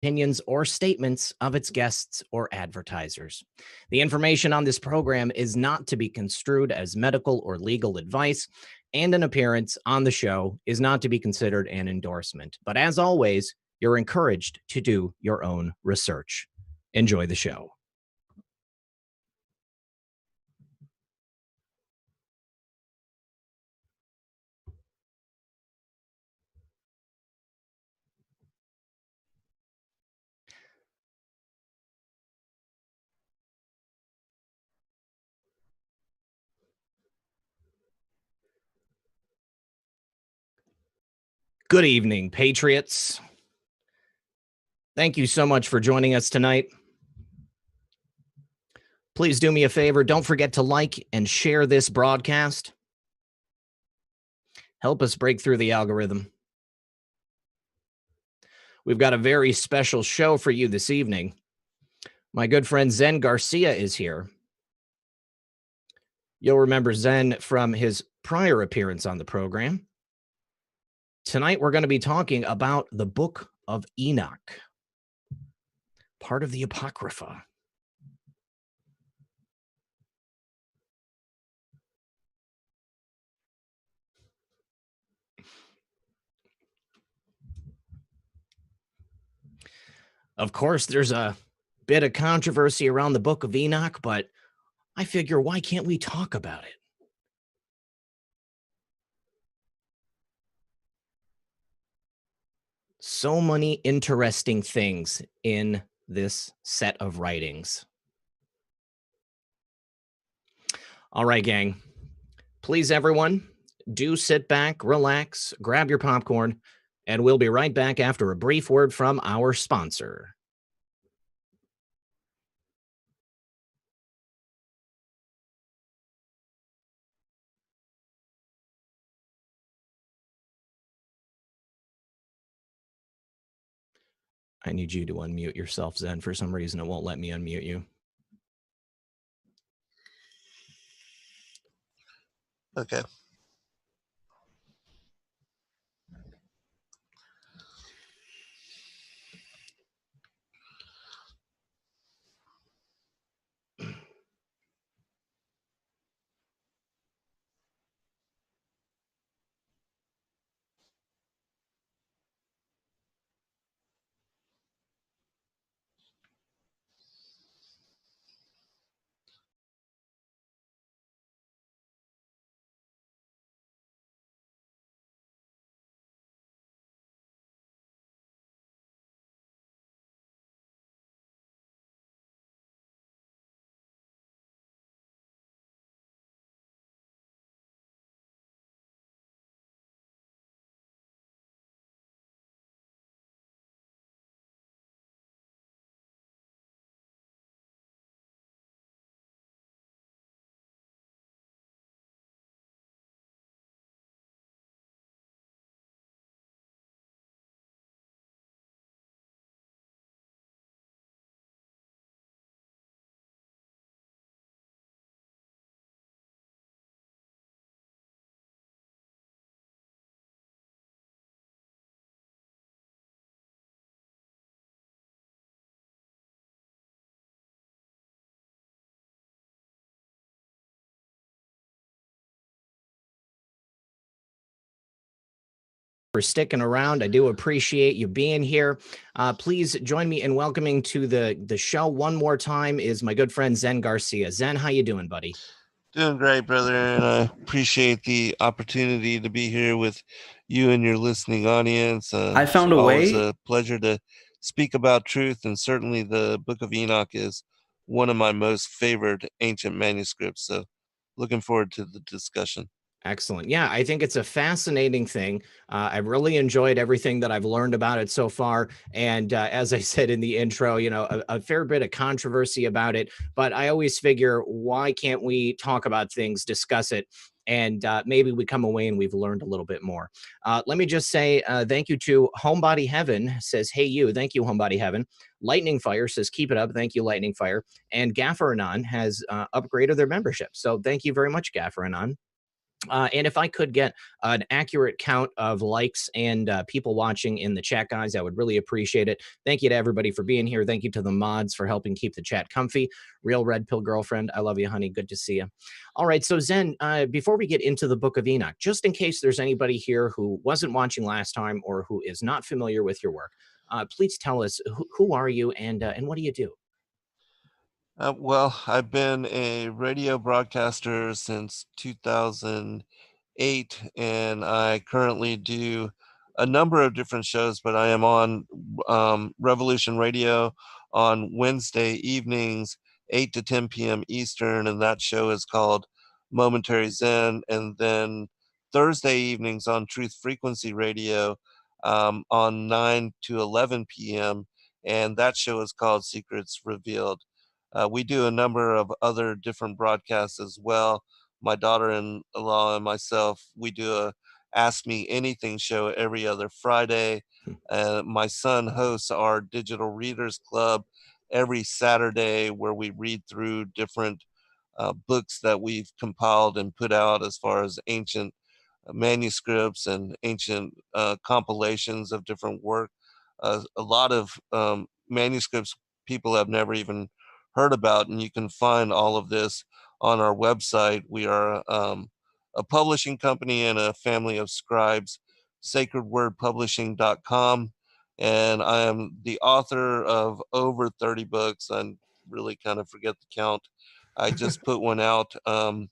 Opinions or statements of its guests or advertisers. The information on this program is not to be construed as medical or legal advice, and an appearance on the show is not to be considered an endorsement. But as always, you're encouraged to do your own research. Enjoy the show. Good evening, Patriots. Thank you so much for joining us tonight. Please do me a favor. Don't forget to like and share this broadcast. Help us break through the algorithm. We've got a very special show for you this evening. My good friend Zen Garcia is here. You'll remember Zen from his prior appearance on the program. Tonight, we're going to be talking about the Book of Enoch, part of the Apocrypha. Of course, there's a bit of controversy around the Book of Enoch, but I figure, why can't we talk about it? So many interesting things in this set of writings. All right, gang. Please, everyone, do sit back, relax, grab your popcorn, and we'll be right back after a brief word from our sponsor. I need you to unmute yourself, Zen. For some reason, it won't let me unmute you. Okay. For sticking around. I do appreciate you being here. Please join me in welcoming to the show one more time is my good friend Zen Garcia. Zen, how you doing, buddy? Doing great, brother, and I appreciate the opportunity to be here with you and your listening audience. I found a always way. a pleasure to speak about truth, and certainly the Book of Enoch is one of my most favored ancient manuscripts. So looking forward to the discussion. Excellent. Yeah, I think it's a fascinating thing. I've really enjoyed everything that I've learned about it so far. And as I said in the intro, you know, a fair bit of controversy about it. But I always figure, why can't we talk about things, discuss it? And maybe we come away and we've learned a little bit more. Let me just say thank you to Homebody Heaven, says, hey, you. Thank you, Homebody Heaven. Lightning Fire says, keep it up. Thank you, Lightning Fire. And Gaffer Anon has upgraded their membership. So thank you very much, Gaffer Anon. And if I could get an accurate count of likes and people watching in the chat, guys, I would really appreciate it. Thank you to everybody for being here. Thank you to the mods for helping keep the chat comfy. Real Red Pill Girlfriend, I love you, honey. Good to see you. All right, so Zen, before we get into the Book of Enoch, just in case there's anybody here who wasn't watching last time or who is not familiar with your work, please tell us who are you and what do you do? Well, I've been a radio broadcaster since 2008, and I currently do a number of different shows, but I am on Revolution Radio on Wednesday evenings, 8 to 10 p.m. Eastern, and that show is called Momentary Zen. And then Thursday evenings on Truth Frequency Radio on 9 to 11 p.m., and that show is called Secrets Revealed. We do a number of other different broadcasts as well. My daughter-in-law and myself, we do a Ask Me Anything show every other Friday. My son hosts our Digital Readers Club every Saturday, where we read through different books that we've compiled and put out as far as ancient manuscripts and ancient compilations of different work. A lot of manuscripts people have never even heard about, and you can find all of this on our website. We are a publishing company and a family of scribes, sacredwordpublishing.com, and I am the author of over 30 books. I really kind of forget the count. I just put one out a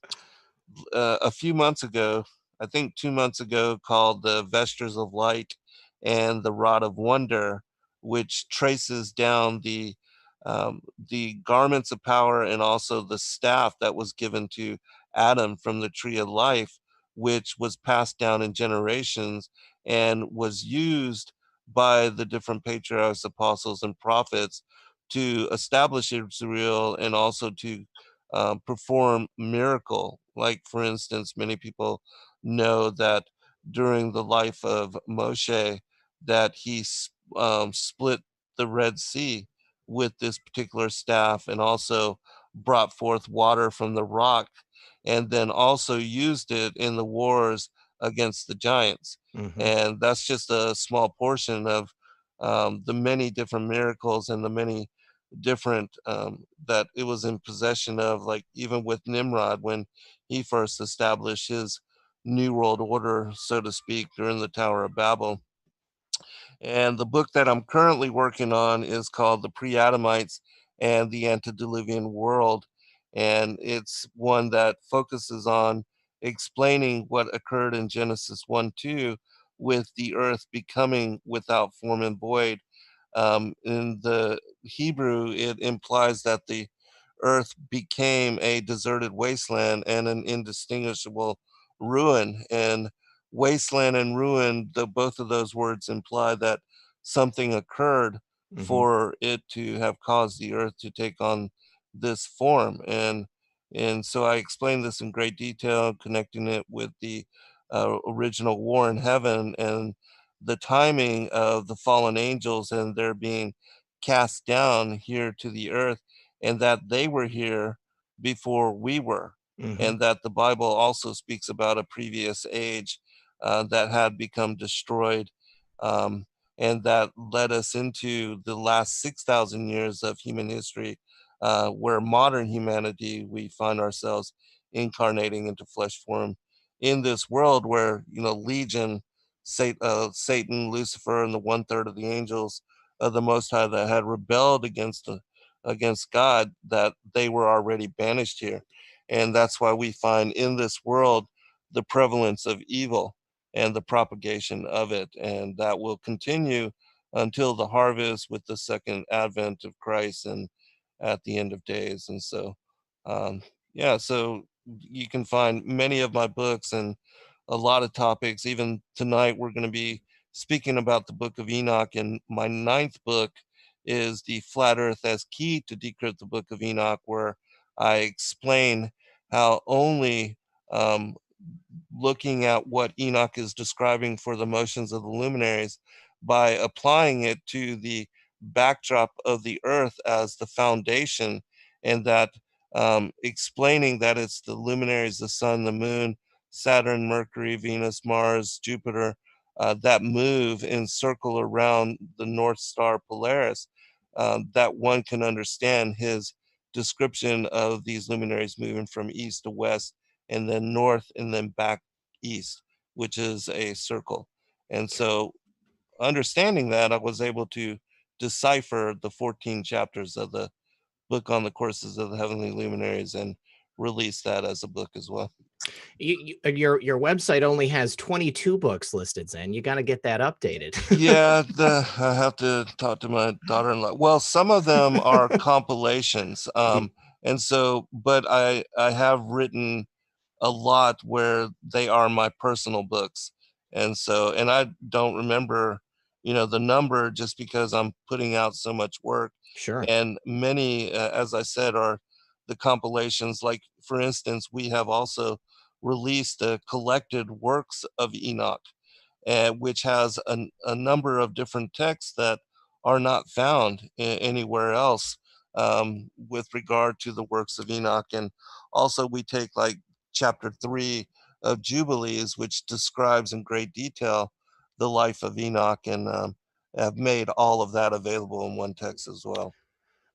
few months ago, I think 2 months ago, called The Vestures of Light and the Rod of Wonder, which traces down the garments of power and also the staff that was given to Adam from the tree of life, which was passed down in generations and was used by the different patriarchs, apostles, and prophets to establish Israel and also to perform miracle. Like, for instance, many people know that during the life of Moshe, that he split the Red Sea with this particular staff, and also brought forth water from the rock, and then also used it in the wars against the giants. Mm-hmm. And that's just a small portion of the many different miracles and the many different that it was in possession of, like even with Nimrod when he first established his new world order, so to speak, during the Tower of Babel. And the book that I'm currently working on is called The Pre-Adamites and the Antediluvian World. And it's one that focuses on explaining what occurred in Genesis 1-2 with the earth becoming without form and void. In the Hebrew, it implies that the earth became a deserted wasteland and an indistinguishable ruin. And wasteland and ruin, both of those words imply that something occurred for it to have caused the earth to take on this form. And so I explained this in great detail, connecting it with the original war in heaven and the timing of the fallen angels and their being cast down here to the earth, and that they were here before we were. And that the Bible also speaks about a previous age that had become destroyed, and that led us into the last 6,000 years of human history, where modern humanity, we find ourselves incarnating into flesh form in this world where, Legion, Satan, Lucifer, and the 1/3 of the angels of the Most High that had rebelled against God, that they were already banished here. And that's why we find in this world the prevalence of evil and the propagation of it. And that will continue until the harvest with the second advent of Christ and at the end of days. And so, yeah, so you can find many of my books and a lot of topics. Even tonight, we're going to be speaking about the Book of Enoch. And my 9th book is The Flat Earth as Key to Decrypt the Book of Enoch, where I explain how only looking at what Enoch is describing for the motions of the luminaries, by applying it to the backdrop of the earth as the foundation, and that explaining that it's the luminaries, the sun, the moon, Saturn, Mercury, Venus, Mars, Jupiter, that move and circle around the North Star Polaris, that one can understand his description of these luminaries moving from east to west and then north and then back east, which is a circle. And so, understanding that, I was able to decipher the 14 chapters of the book on the courses of the heavenly luminaries and release that as a book as well. Your website only has 22 books listed, Zen. You got to get that updated. Yeah, I have to talk to my daughter-in-law. Well, some of them are compilations, and so, but I have written a lot where they are my personal books, and so, and I don't remember, the number, just because I'm putting out so much work. Sure. And many, as I said, are the compilations. Like, for instance, we have also released a collected works of Enoch, which has a number of different texts that are not found anywhere else, with regard to the works of Enoch. And also, we take like chapter 3 of Jubilees, which describes in great detail the life of Enoch, and have made all of that available in one text as well.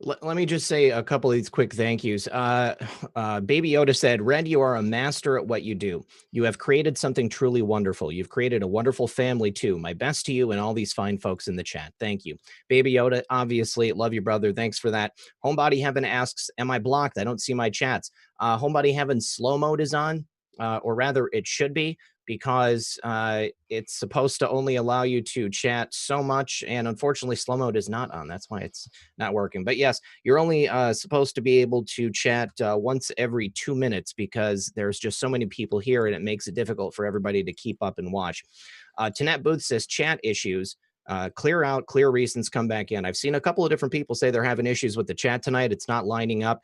Let me just say a couple of these quick thank yous. Baby Yoda said, Red, you are a master at what you do. You have created something truly wonderful. You've created a wonderful family, too. My best to you and all these fine folks in the chat. Thank you. Baby Yoda, obviously, love you, brother. Thanks for that. Homebody Heaven asks, am I blocked? I don't see my chats. Homebody Heaven slow mode is on, or rather, it should be, because it's supposed to only allow you to chat so much. And unfortunately, slow mode is not on. That's why it's not working. But yes, you're only supposed to be able to chat once every 2 minutes, because there's just so many people here and it makes it difficult for everybody to keep up and watch. Tanette Booth says chat issues. Clear out, clear reasons, come back in. I've seen a couple of different people say they're having issues with the chat tonight. It's not lining up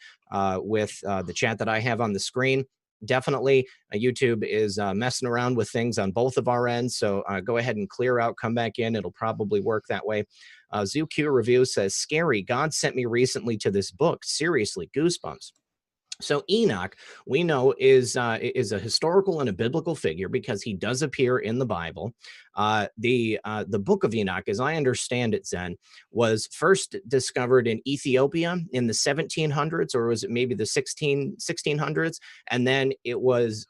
with the chat that I have on the screen. Definitely, YouTube is messing around with things on both of our ends. So go ahead and clear out, come back in. It'll probably work that way. ZooQ Review says, scary. God sent me recently to this book. Seriously, goosebumps. So Enoch, we know, is a historical and a biblical figure because he does appear in the Bible. The Book of Enoch, as I understand it, Zen, was first discovered in Ethiopia in the 1700s, or was it maybe the 1600s? And then it was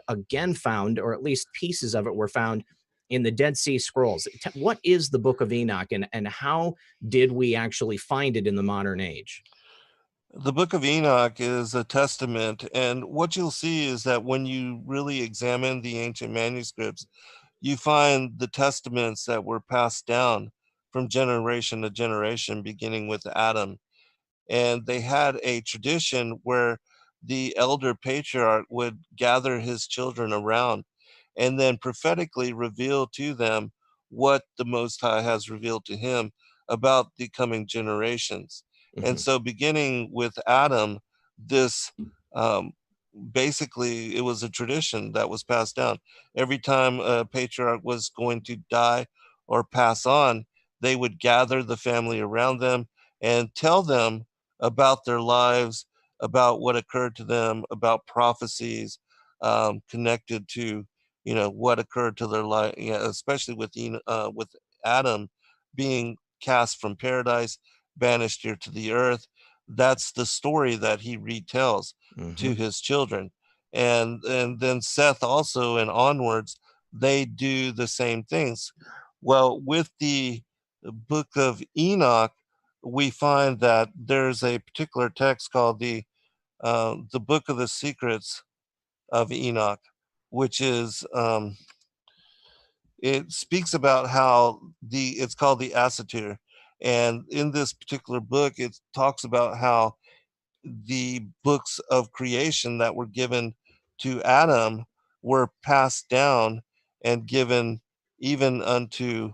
again found, or at least pieces of it were found, in the Dead Sea Scrolls. What is the Book of Enoch, and how did we actually find it in the modern age? The Book of Enoch is a testament, and what you'll see is that when you really examine the ancient manuscripts, you find the testaments that were passed down from generation to generation, beginning with Adam. And they had a tradition where the elder patriarch would gather his children around and then prophetically reveal to them what the Most High has revealed to him about the coming generations. And so, beginning with Adam, this basically, it was a tradition that was passed down. Every time a patriarch was going to die or pass on, they would gather the family around them and tell them about their lives, about what occurred to them, about prophecies connected to, what occurred to their life, especially with Adam being cast from paradise, banished here to the earth. That's the story that he retells to his children. And then Seth also, and onwards, they do the same things. Well, with the Book of Enoch, we find that there's a particular text called the Book of the Secrets of Enoch, which is it speaks about how it's called the Assatir. And in this particular book, it talks about how the books of creation that were given to Adam were passed down and given even unto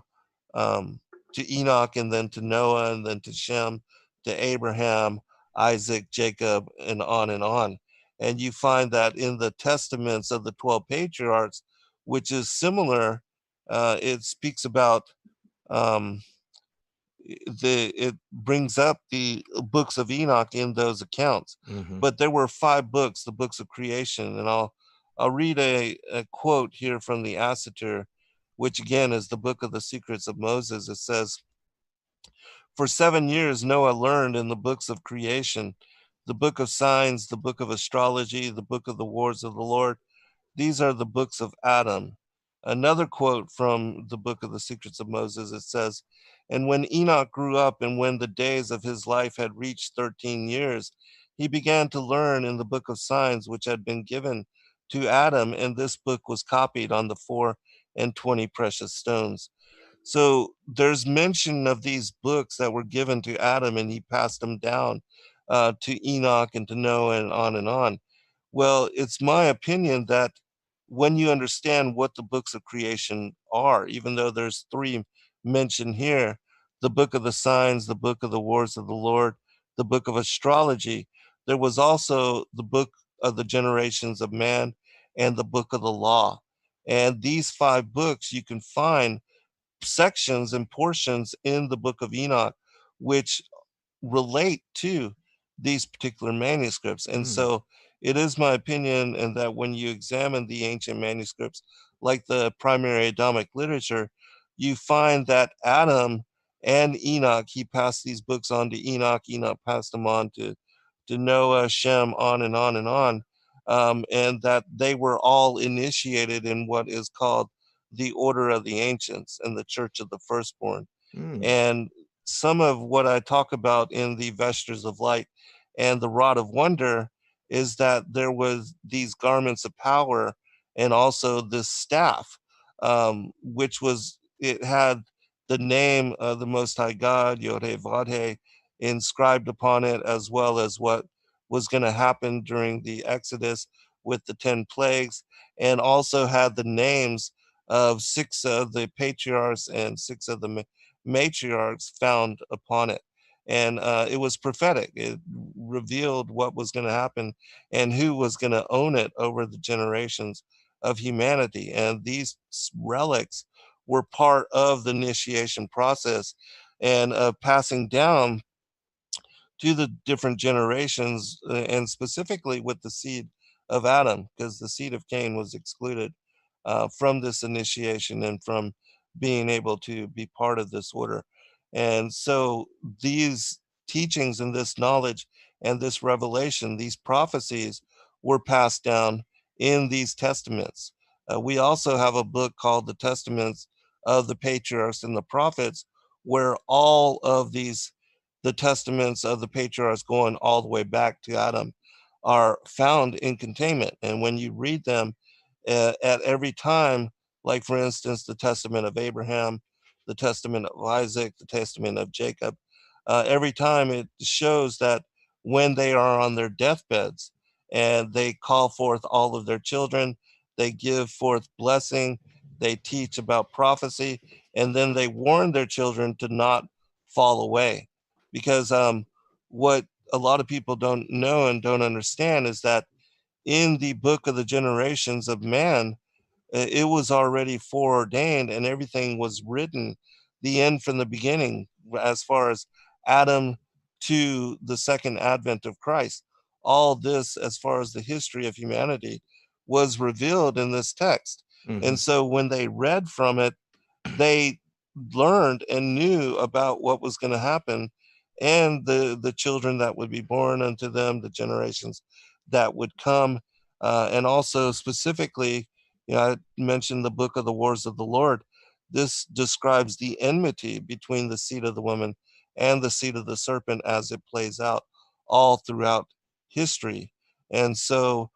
to Enoch, and then to Noah, and then to Shem, to Abraham, Isaac, Jacob, and on and on. And you find that in the testaments of the 12 patriarchs, which is similar, it speaks about um, it brings up the books of Enoch in those accounts. But there were 5 books, the books of creation, and I'll read a quote here from the Assater, which again is the Book of the Secrets of Moses. It says, "For 7 years Noah learned in the books of creation, the book of signs, the book of astrology, the book of the wars of the Lord. These are the books of Adam." Another quote from the Book of the Secrets of Moses, it says, "And when Enoch grew up and when the days of his life had reached 13 years, he began to learn in the book of signs which had been given to Adam, and this book was copied on the 24 precious stones." So there's mention of these books that were given to Adam, and he passed them down to Enoch and to Noah and on and on. Well, it's my opinion that when you understand what the books of creation are, even though there's three mentioned here, the book of the signs, the book of the wars of the Lord, the book of astrology, there was also the book of the generations of man and the book of the law. And these five books, you can find sections and portions in the book of Enoch, which relate to these particular manuscripts. And Mm. so it is my opinion, and that when you examine the ancient manuscripts, like the primary Adamic literature, you find that Adam and Enoch, he passed these books on to Enoch, Enoch passed them on to Noah, Shem, on and on and on. And that they were all initiated in what is called the Order of the Ancients and the Church of the Firstborn. Mm. And some of what I talk about in the Vestures of Light and the Rod of Wonder is that there was these garments of power and also this staff, which was, it had the name of the Most High God, Yod He Vod He, inscribed upon it, as well as what was going to happen during the Exodus with the 10 plagues, and also had the names of 6 of the patriarchs and 6 of the matriarchs found upon it. And it was prophetic. It revealed what was going to happen and who was going to own it over the generations of humanity. And these relics were part of the initiation process and passing down to the different generations, and specifically with the seed of Adam, because the seed of Cain was excluded from this initiation and from being able to be part of this order. And so these teachings and this knowledge and this revelation, these prophecies were passed down in these testaments. We also have a book called the Testaments of the Patriarchs and the Prophets, where all of these, the testaments of the patriarchs going all the way back to Adam, are found in containment. And when you read them at every time, like for instance, the testament of Abraham, the testament of Isaac, the testament of Jacob, every time it shows that when they are on their deathbeds and they call forth all of their children, they give forth blessing, they teach about prophecy, and then they warn their children to not fall away. Because what a lot of people don't know and don't understand is that in the book of the generations of man, it was already foreordained and everything was written, the end from the beginning, as far as Adam to the second advent of Christ. All this, as far as the history of humanity, was revealed in this text. Hmm. And so when they read from it, they learned and knew about what was going to happen, and the children that would be born unto them, the generations that would come. And also specifically, I mentioned the book of the wars of the Lord. This describes the enmity between the seed of the woman and the seed of the serpent as it plays out all throughout history. And so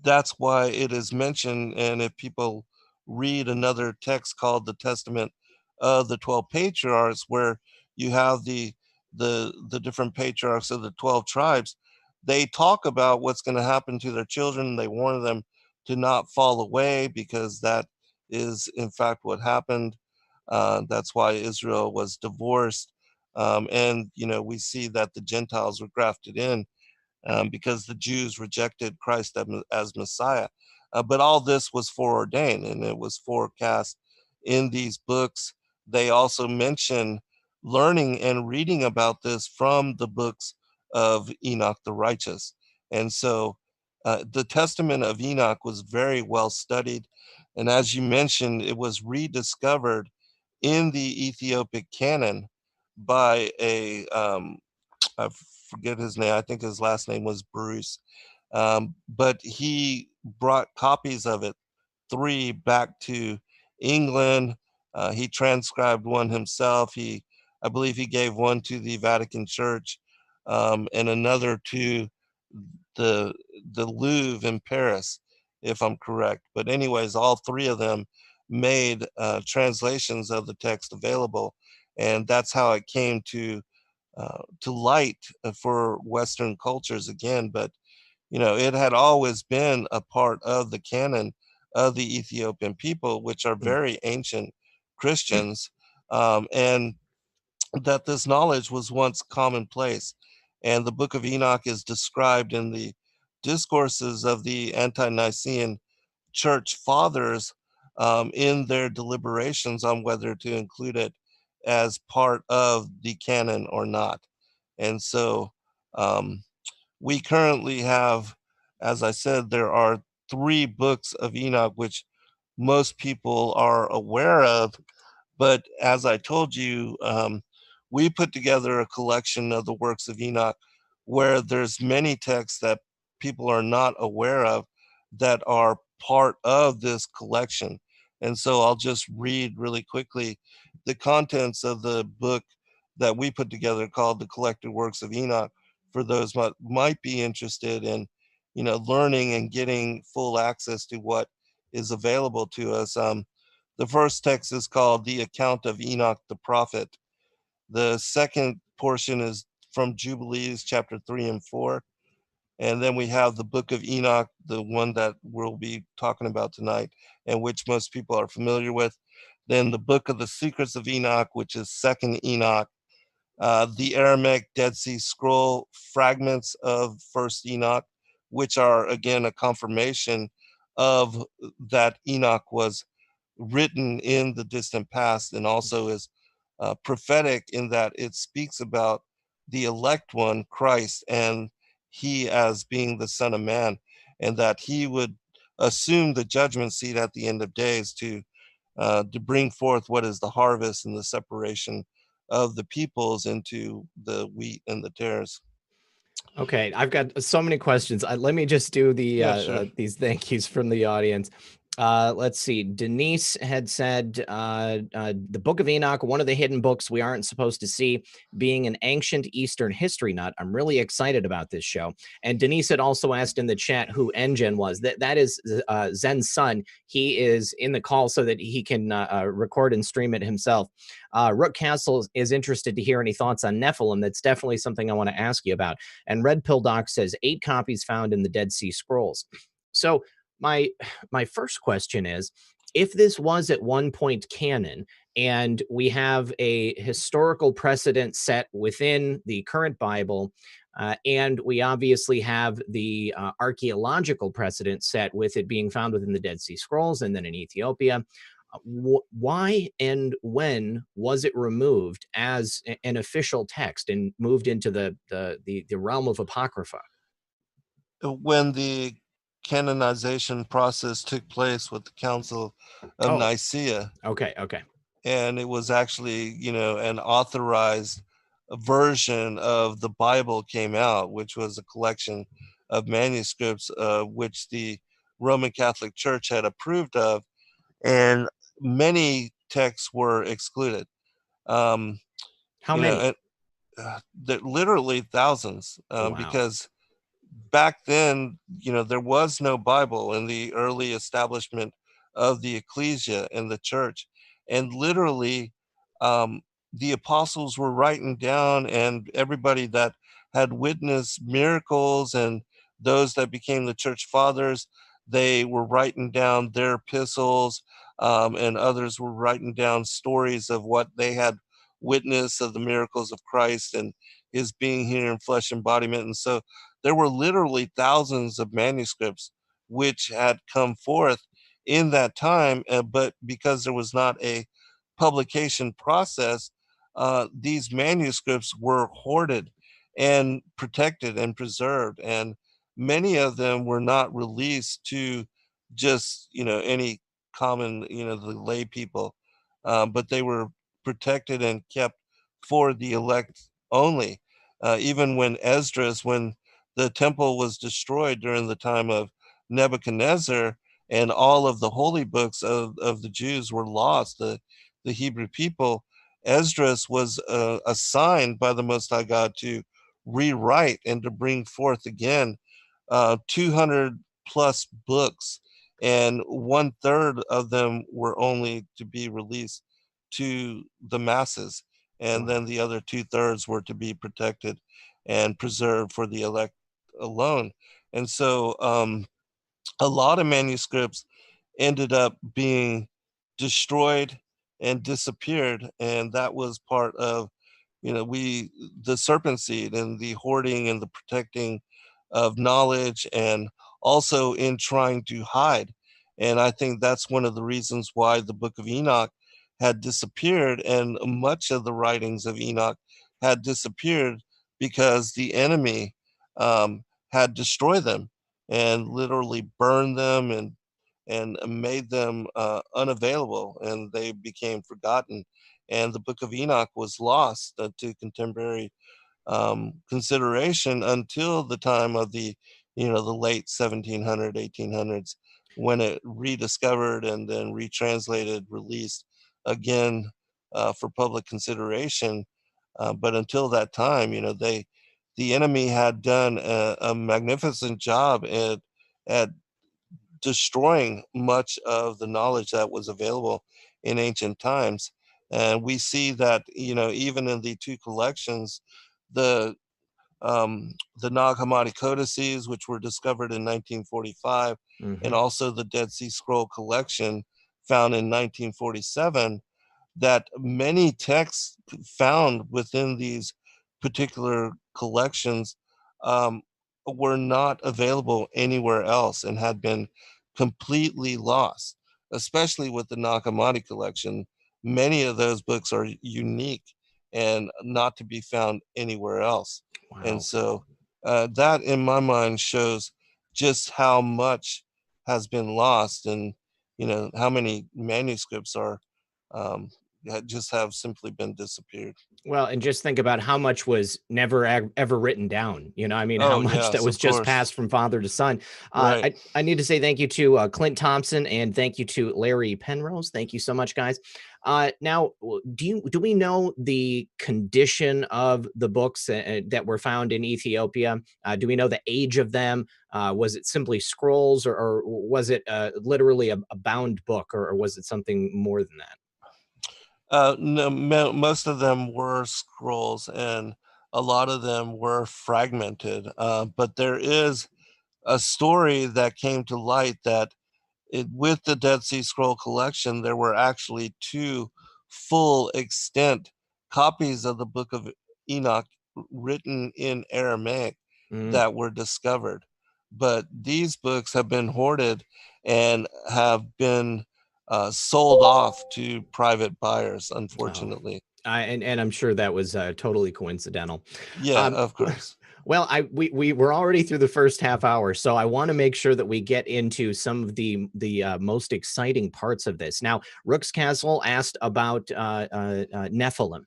that's why it is mentioned. And if people read another text called the Testament of the 12 Patriarchs, where you have the different patriarchs of the 12 tribes, they talk about what's going to happen to their children. They warn them to not fall away, because that is in fact what happened. That's why Israel was divorced. And we see that the Gentiles were grafted in, because the Jews rejected Christ as Messiah. But all this was foreordained and it was forecast in these books. They also mention learning and reading about this from the books of Enoch the righteous. And so The Testament of Enoch was very well studied, and as you mentioned, it was rediscovered in the Ethiopic canon by I forget his name. I think his last name was Bruce, but he brought copies of it, three, back to England. He transcribed one himself. I believe, he gave one to the Vatican Church, and another to the the Louvre in Paris, if I'm correct. But anyways, all three of them made translations of the text available, and that's how it came to light for Western cultures again. But it had always been a part of the canon of the Ethiopian people, which are very ancient Christians, and that this knowledge was once commonplace. And the Book of Enoch is described in the discourses of the ante-Nicene church fathers, in their deliberations on whether to include it as part of the canon or not. And so, um, we currently have, as I said, there are three books of Enoch, which most people are aware of. But as I told you, we put together a collection of the works of Enoch where there's many texts that people are not aware of that are part of this collection. And so I'll just read really quickly the contents of the book that we put together called The Collected Works of Enoch, for those might be interested in, learning and getting full access to what is available to us. The first text is called The Account of Enoch the Prophet. The second portion is from Jubilees chapter 3 and 4. And then we have the Book of Enoch, the one that we'll be talking about tonight, and which most people are familiar with. Then the Book of the Secrets of Enoch, which is Second Enoch. The Aramaic Dead Sea Scroll fragments of First Enoch, which are again a confirmation of that Enoch was written in the distant past, and also is prophetic in that it speaks about the elect one, Christ, and he as being the Son of Man, and that he would assume the judgment seat at the end of days to bring forth what is the harvest and the separation of the peoples into the wheat and the tares. Okay, I've got so many questions. Let me just do Yeah, sure. these thank yous from the audience. Let's see. Denise had said the Book of Enoch, one of the hidden books we aren't supposed to see, being an ancient Eastern history nut. I'm really excited about this show. And Denise had also asked in the chat who Engen was. That is Zen's son. He is in the call so that he can record and stream it himself. Rook Castle is interested to hear any thoughts on Nephilim. That's definitely something I want to ask you about. And Red Pill Doc says 8 copies found in the Dead Sea Scrolls. So my first question is, if this was at one point canon, and we have a historical precedent set within the current Bible, and we obviously have the archaeological precedent set with it being found within the Dead Sea Scrolls and then in Ethiopia, why and when was it removed as an official text and moved into the realm of apocrypha? When the canonization process took place with the Council of Oh, Nicaea, okay. and it was actually, an authorized version of the Bible came out, which was a collection of manuscripts, which the Roman Catholic Church had approved of, and many texts were excluded. Um, How you know, many? and, literally thousands, Wow. because back then, there was no Bible in the early establishment of the ecclesia and the church. And literally, um, the apostles were writing down, and everybody that had witnessed miracles and those that became the church fathers, they were writing down their epistles, and others were writing down stories of what they had witnessed of the miracles of Christ and his being here in flesh embodiment. And so there were literally thousands of manuscripts which had come forth in that time, but because there was not a publication process, these manuscripts were hoarded and protected and preserved. And many of them were not released to just, any common, the lay people, but they were protected and kept for the elect only. Even when the temple was destroyed during the time of Nebuchadnezzar, and all of the holy books of the Jews were lost, the Hebrew people, Esdras was assigned by the Most High God to rewrite and to bring forth again 200 plus books, and one third of them were only to be released to the masses, and Wow. then the other two-thirds were to be protected and preserved for the elect alone. And so a lot of manuscripts ended up being destroyed and disappeared, and that was part of, we the serpent seed and the hoarding and the protecting of knowledge, and also in trying to hide. And I think that's one of the reasons why the Book of Enoch had disappeared, and much of the writings of Enoch had disappeared, because the enemy had destroyed them and literally burned them, and made them unavailable, and they became forgotten. And the Book of Enoch was lost to contemporary consideration until the time of the late 1700s, 1800s, when it rediscovered and then retranslated, released again for public consideration. But until that time, the enemy had done a magnificent job at destroying much of the knowledge that was available in ancient times. And we see that, even in the two collections, the Nag Hammadi codices, which were discovered in 1945, and Hmm. also the Dead Sea Scroll collection found in 1947, that many texts found within these particular collections um, were not available anywhere else and had been completely lost, especially with the Nag Hammadi collection. Many of those books are unique and not to be found anywhere else. And Wow. so that, in my mind, shows just how much has been lost, and how many manuscripts are just have simply been disappeared. Well, and just think about how much was never ever written down. I mean, how Oh much that yes, was of just course. passed from father to son. Right. I need to say thank you to Clint Thompson, and thank you to Larry Penrose. Thank you so much, guys. Now, do we know the condition of the books that were found in Ethiopia? Do we know the age of them? Was it simply scrolls, or was it literally a bound book, or was it something more than that? No, most of them were scrolls, and a lot of them were fragmented. But there is a story that came to light that with the Dead Sea Scroll collection, there were actually two full extent copies of the Book of Enoch written in Aramaic Mm. that were discovered. But these books have been hoarded and have been sold off to private buyers, Oh, unfortunately. and I'm sure that was totally coincidental. Yeah, Um, of course. well, we were already through the first half hour, so I want to make sure that we get into some of the most exciting parts of this. Now, Rook's Castle asked about Nephilim.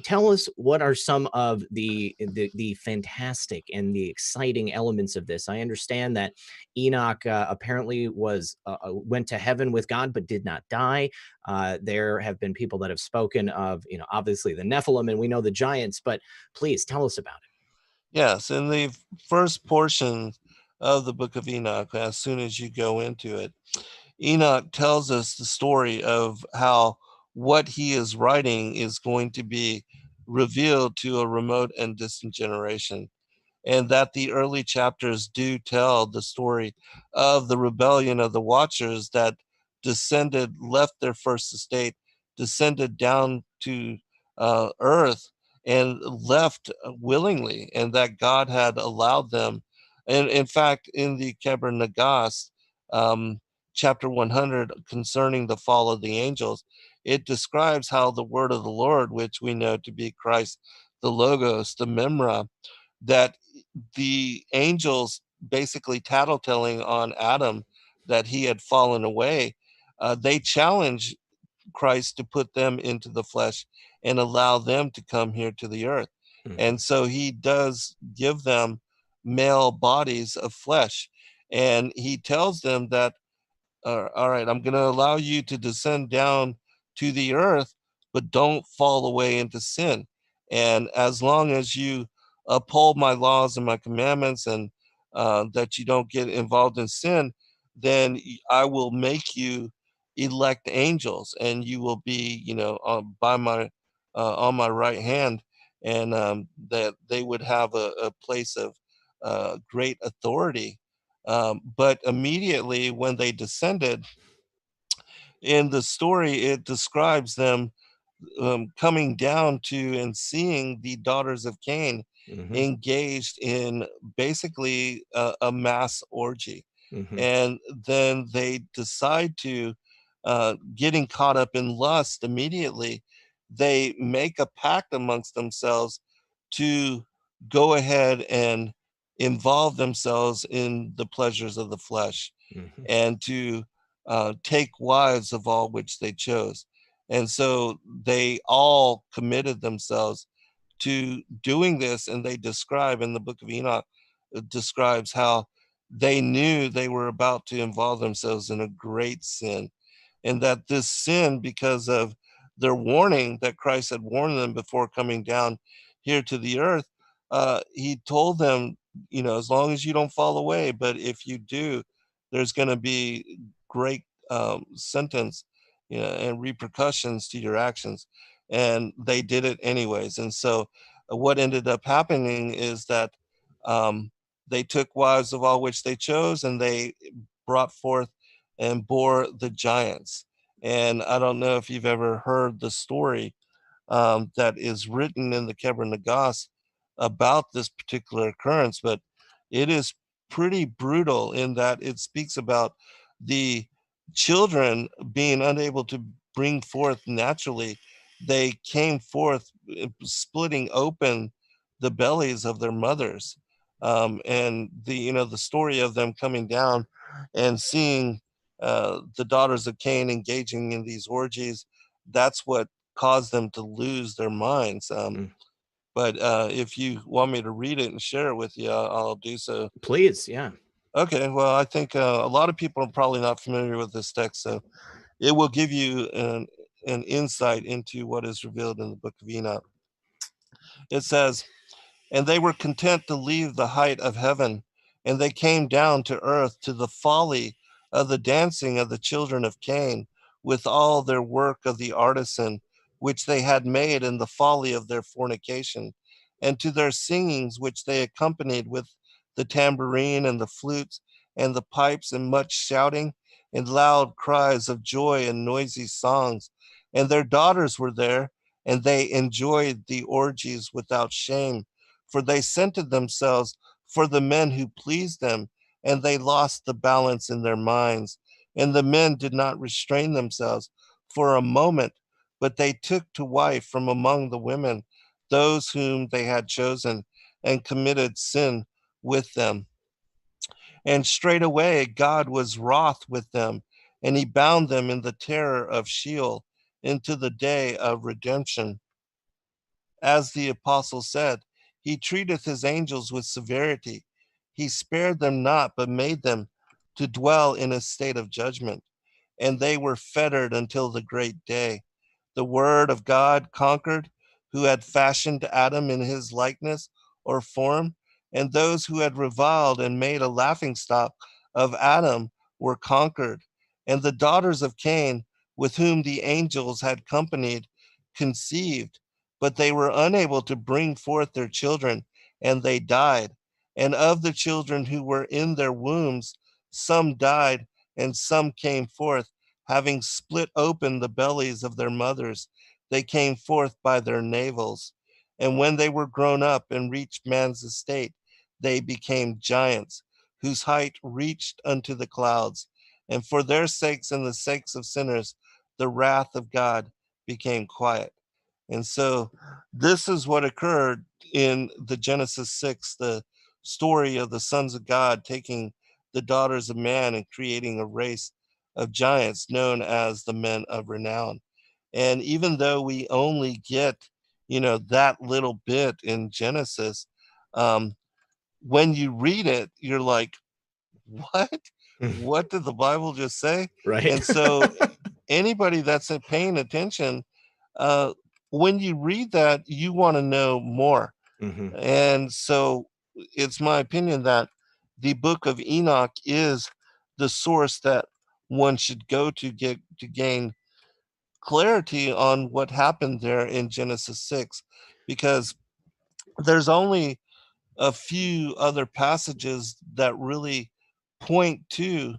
Tell us, what are some of the fantastic and the exciting elements of this? I understand that Enoch apparently went to heaven with God, but did not die. There have been people that have spoken of, obviously the Nephilim, and we know the giants, but please tell us about it. Yes, in the first portion of the Book of Enoch, as soon as you go into it, Enoch tells us the story of how what he is writing is going to be revealed to a remote and distant generation, and that the early chapters do tell the story of the rebellion of the Watchers that left their first estate, descended down to earth, and left willingly, and that God had allowed them. And in fact, in the Keber Nagas, um, chapter 100, concerning the fall of the angels, it describes how the word of the Lord, which we know to be Christ, the Logos, the Memra, that the angels basically tattletelling on Adam that he had fallen away, they challenge Christ to put them into the flesh and allow them to come here to the earth. Mhm. And so he does give them male bodies of flesh. And he tells them that, all right, I'm going to allow you to descend down to the earth, but don't fall away into sin. And as long as you uphold my laws and my commandments, and that you don't get involved in sin, then I will make you elect angels, and you will be, by my on my right hand, and that they would have a place of great authority. But immediately when they descended, in the story, it describes them coming down to and seeing the daughters of Cain Mhm. engaged in basically a mass orgy. Mhm. And then they decide to, getting caught up in lust immediately, they make a pact amongst themselves to go ahead and involve themselves in the pleasures of the flesh, Mhm. and to take wives of all which they chose. And so they all committed themselves to doing this. And they describe in the Book of Enoch, it describes how they knew they were about to involve themselves in a great sin. And that this sin, because of their warning that Christ had warned them before coming down here to the earth, he told them, as long as you don't fall away, but if you do, there's going to be great sentence, and repercussions to your actions. And they did it anyways. And so what ended up happening is that um, they took wives of all which they chose, and they brought forth and bore the giants. And I don't know if you've ever heard the story that is written in the Keber Nagas about this particular occurrence, but it is pretty brutal in that it speaks about the children being unable to bring forth naturally. They came forth splitting open the bellies of their mothers. And the story of them coming down and seeing the daughters of Cain engaging in these orgies, that's what caused them to lose their minds. Mm. But if you want me to read it and share it with you, I'll do so. Please, yeah. Okay, well, I think a lot of people are probably not familiar with this text, so it will give you an insight into what is revealed in the Book of Enoch. It says, "And they were content to leave the height of heaven, and they came down to earth to the folly of the dancing of the children of Cain, with all their work of the artisan, which they had made in the folly of their fornication, and to their singings, which they accompanied with the tambourine and the flutes and the pipes, and much shouting, and loud cries of joy and noisy songs. And their daughters were there, and they enjoyed the orgies without shame, for they scented themselves for the men who pleased them, and they lost the balance in their minds. And the men did not restrain themselves for a moment, but they took to wife from among the women those whom they had chosen, and committed sin with them. And straightway God was wroth with them, and he bound them in the terror of Sheol into the day of redemption. As the apostle said, he treateth his angels with severity. He spared them not, but made them to dwell in a state of judgment. And they were fettered until the great day. The word of God conquered, who had fashioned Adam in his likeness or form, and those who had reviled and made a laughingstock of Adam were conquered. And the daughters of Cain, with whom the angels had companied, conceived, but they were unable to bring forth their children, and they died. And of the children who were in their wombs, some died, and some came forth, having split open the bellies of their mothers. They came forth by their navels. And when they were grown up and reached man's estate, they became giants, whose height reached unto the clouds. And for their sakes and the sakes of sinners, the wrath of God became quiet. And so this is what occurred in the Genesis 6, the story of the sons of God taking the daughters of man and creating a race of giants known as the men of renown. And even though we only get, that little bit in Genesis, um, when you read it, you're like, what? What did the Bible just say? Right. And so anybody that's paying attention, uh, when you read that, you want to know more. Hmm. And so it's my opinion that the Book of Enoch is the source that one should go to gain clarity on what happened there in Genesis 6, because there's only a few other passages that really point to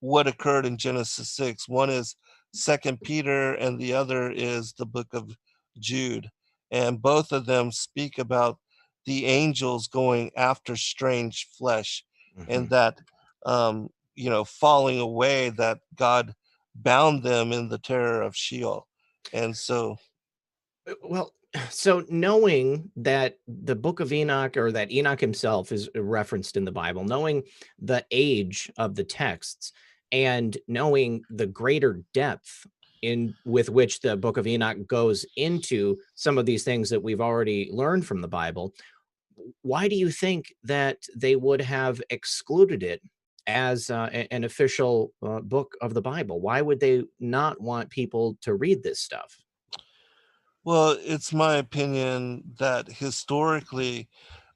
what occurred in Genesis 6. One is Second Peter, and the other is the book of Jude. And both of them speak about the angels going after strange flesh, Hmm. and that, falling away, that God bound them in the terror of Sheol. And so, Well, so knowing that the Book of Enoch, or that Enoch himself is referenced in the Bible, knowing the age of the texts, and knowing the greater depth in with which the Book of Enoch goes into some of these things that we've already learned from the Bible, why do you think that they would have excluded it as an official book of the Bible? Why would they not want people to read this stuff? well, it's my opinion that historically,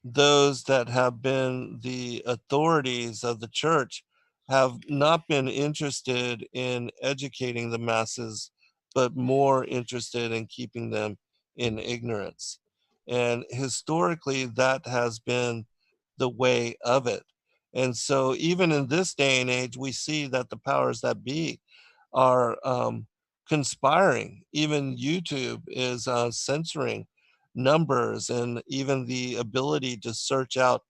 those that have been the authorities of the church have not been interested in educating the masses, but more interested in keeping them in ignorance. And historically, that has been the way of it. And so, even in this day and age, we see that the powers that be are conspiring. Even YouTube is censoring numbers, and even the ability to search out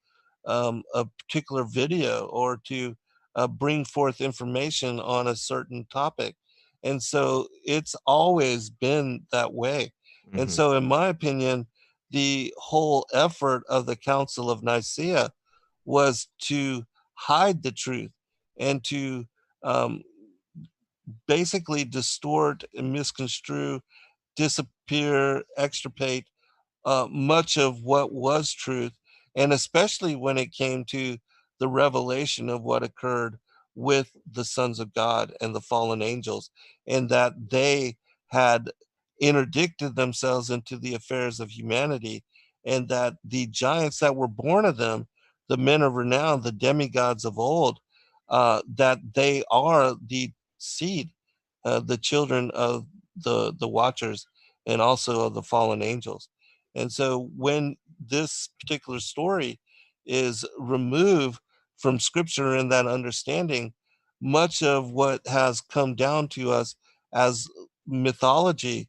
a particular video, or to bring forth information on a certain topic. And so it's always been that way. And Hmm. so, in my opinion, the whole effort of the Council of Nicaea was to hide the truth, and to um, basically distort and misconstrue, disappear, extirpate much of what was truth, and especially when it came to the revelation of what occurred with the sons of God and the fallen angels, and that they had interdicted themselves into the affairs of humanity, and that the giants that were born of them, the men of renown, the demigods of old, that they are the seed, the children of the Watchers, and also of the fallen angels. And so when this particular story is removed from scripture and that understanding, much of what has come down to us as mythology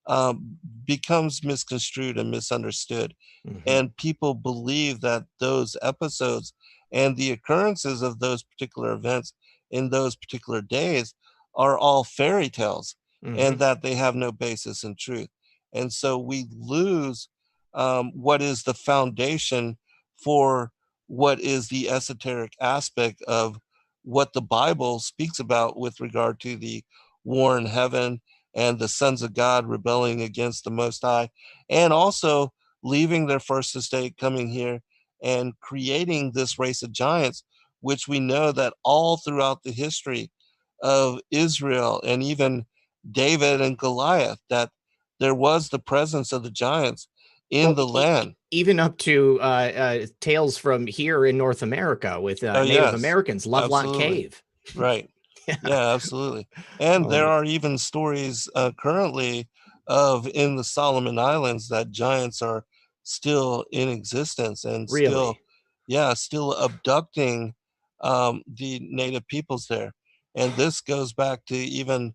um, becomes misconstrued and misunderstood. Hmm. And people believe that those episodes and the occurrences of those particular events in those particular days are all fairy tales, and Hmm. that they have no basis in truth. And so we lose what is the foundation for what is the esoteric aspect of what the Bible speaks about with regard to the war in heaven, and the sons of God rebelling against the Most High, and also leaving their first estate, coming here and creating this race of giants, which we know that all throughout the history of Israel, and even David and Goliath, that there was the presence of the giants in Well, the land. even up to tales from here in North America with Oh, Native yes, Americans, Lovelock absolutely. Cave. Right. Yeah. Yeah, absolutely. And there Oh, are even stories currently of in the Solomon Islands that giants are still in existence, and still, really? yeah, still abducting the native peoples there. And this goes back to even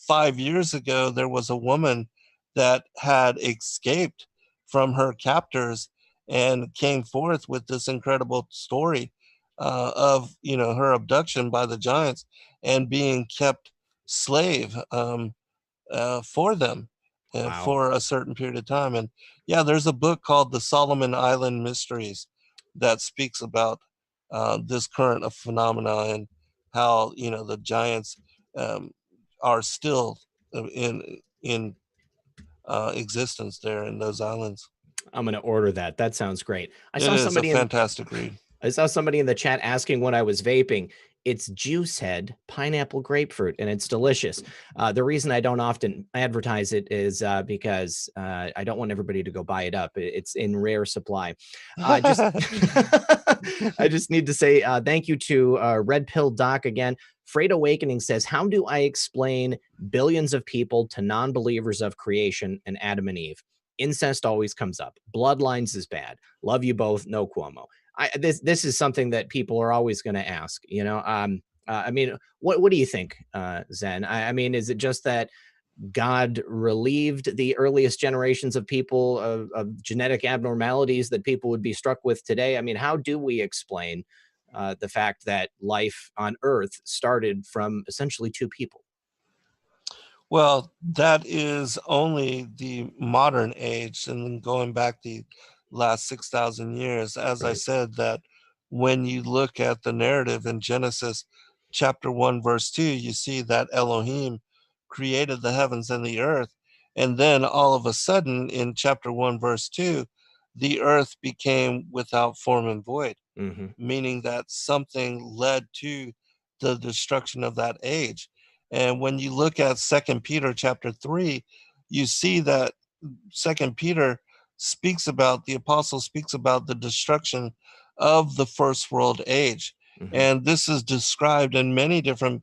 5 years ago. There was a woman that had escaped from her captors and came forth with this incredible story of, her abduction by the giants and being kept slave for them. Wow. for a certain period of time. And yeah, there's a book called The Solomon Island Mysteries that speaks about this current of phenomena and how, you know, the giants um, are still in existence there in those islands. I'm going to order that. That sounds great. It is a fantastic read. I saw somebody in the chat asking what I was vaping. It's juice head, pineapple grapefruit, and it's delicious. The reason I don't often advertise it is because I don't want everybody to go buy it up. It's in rare supply. Just I just need to say thank you to Red Pill Doc again. Freight Awakening says, how do I explain billions of people to non-believers of creation and Adam and Eve? Incest always comes up. Bloodlines is bad. Love you both. No Cuomo. This is something that people are always going to ask, you know. I mean, what do you think, Zen? I mean, is it just that God relieved the earliest generations of people of genetic abnormalities that people would be struck with today? I mean, how do we explain the fact that life on Earth started from essentially two people? Well, that is only the modern age, and then going back the last 6,000 years, as I Right. said, that when you look at the narrative in Genesis chapter 1, verse 2, you see that Elohim created the heavens and the earth. And then all of a sudden, in chapter 1, verse 2, the earth became without form and void, Mm-hmm. meaning that something led to the destruction of that age. And when you look at Second Peter chapter 3, you see that Second Peter speaks about, the apostle speaks about the destruction of the first world age. Mm-hmm. And this is described in many different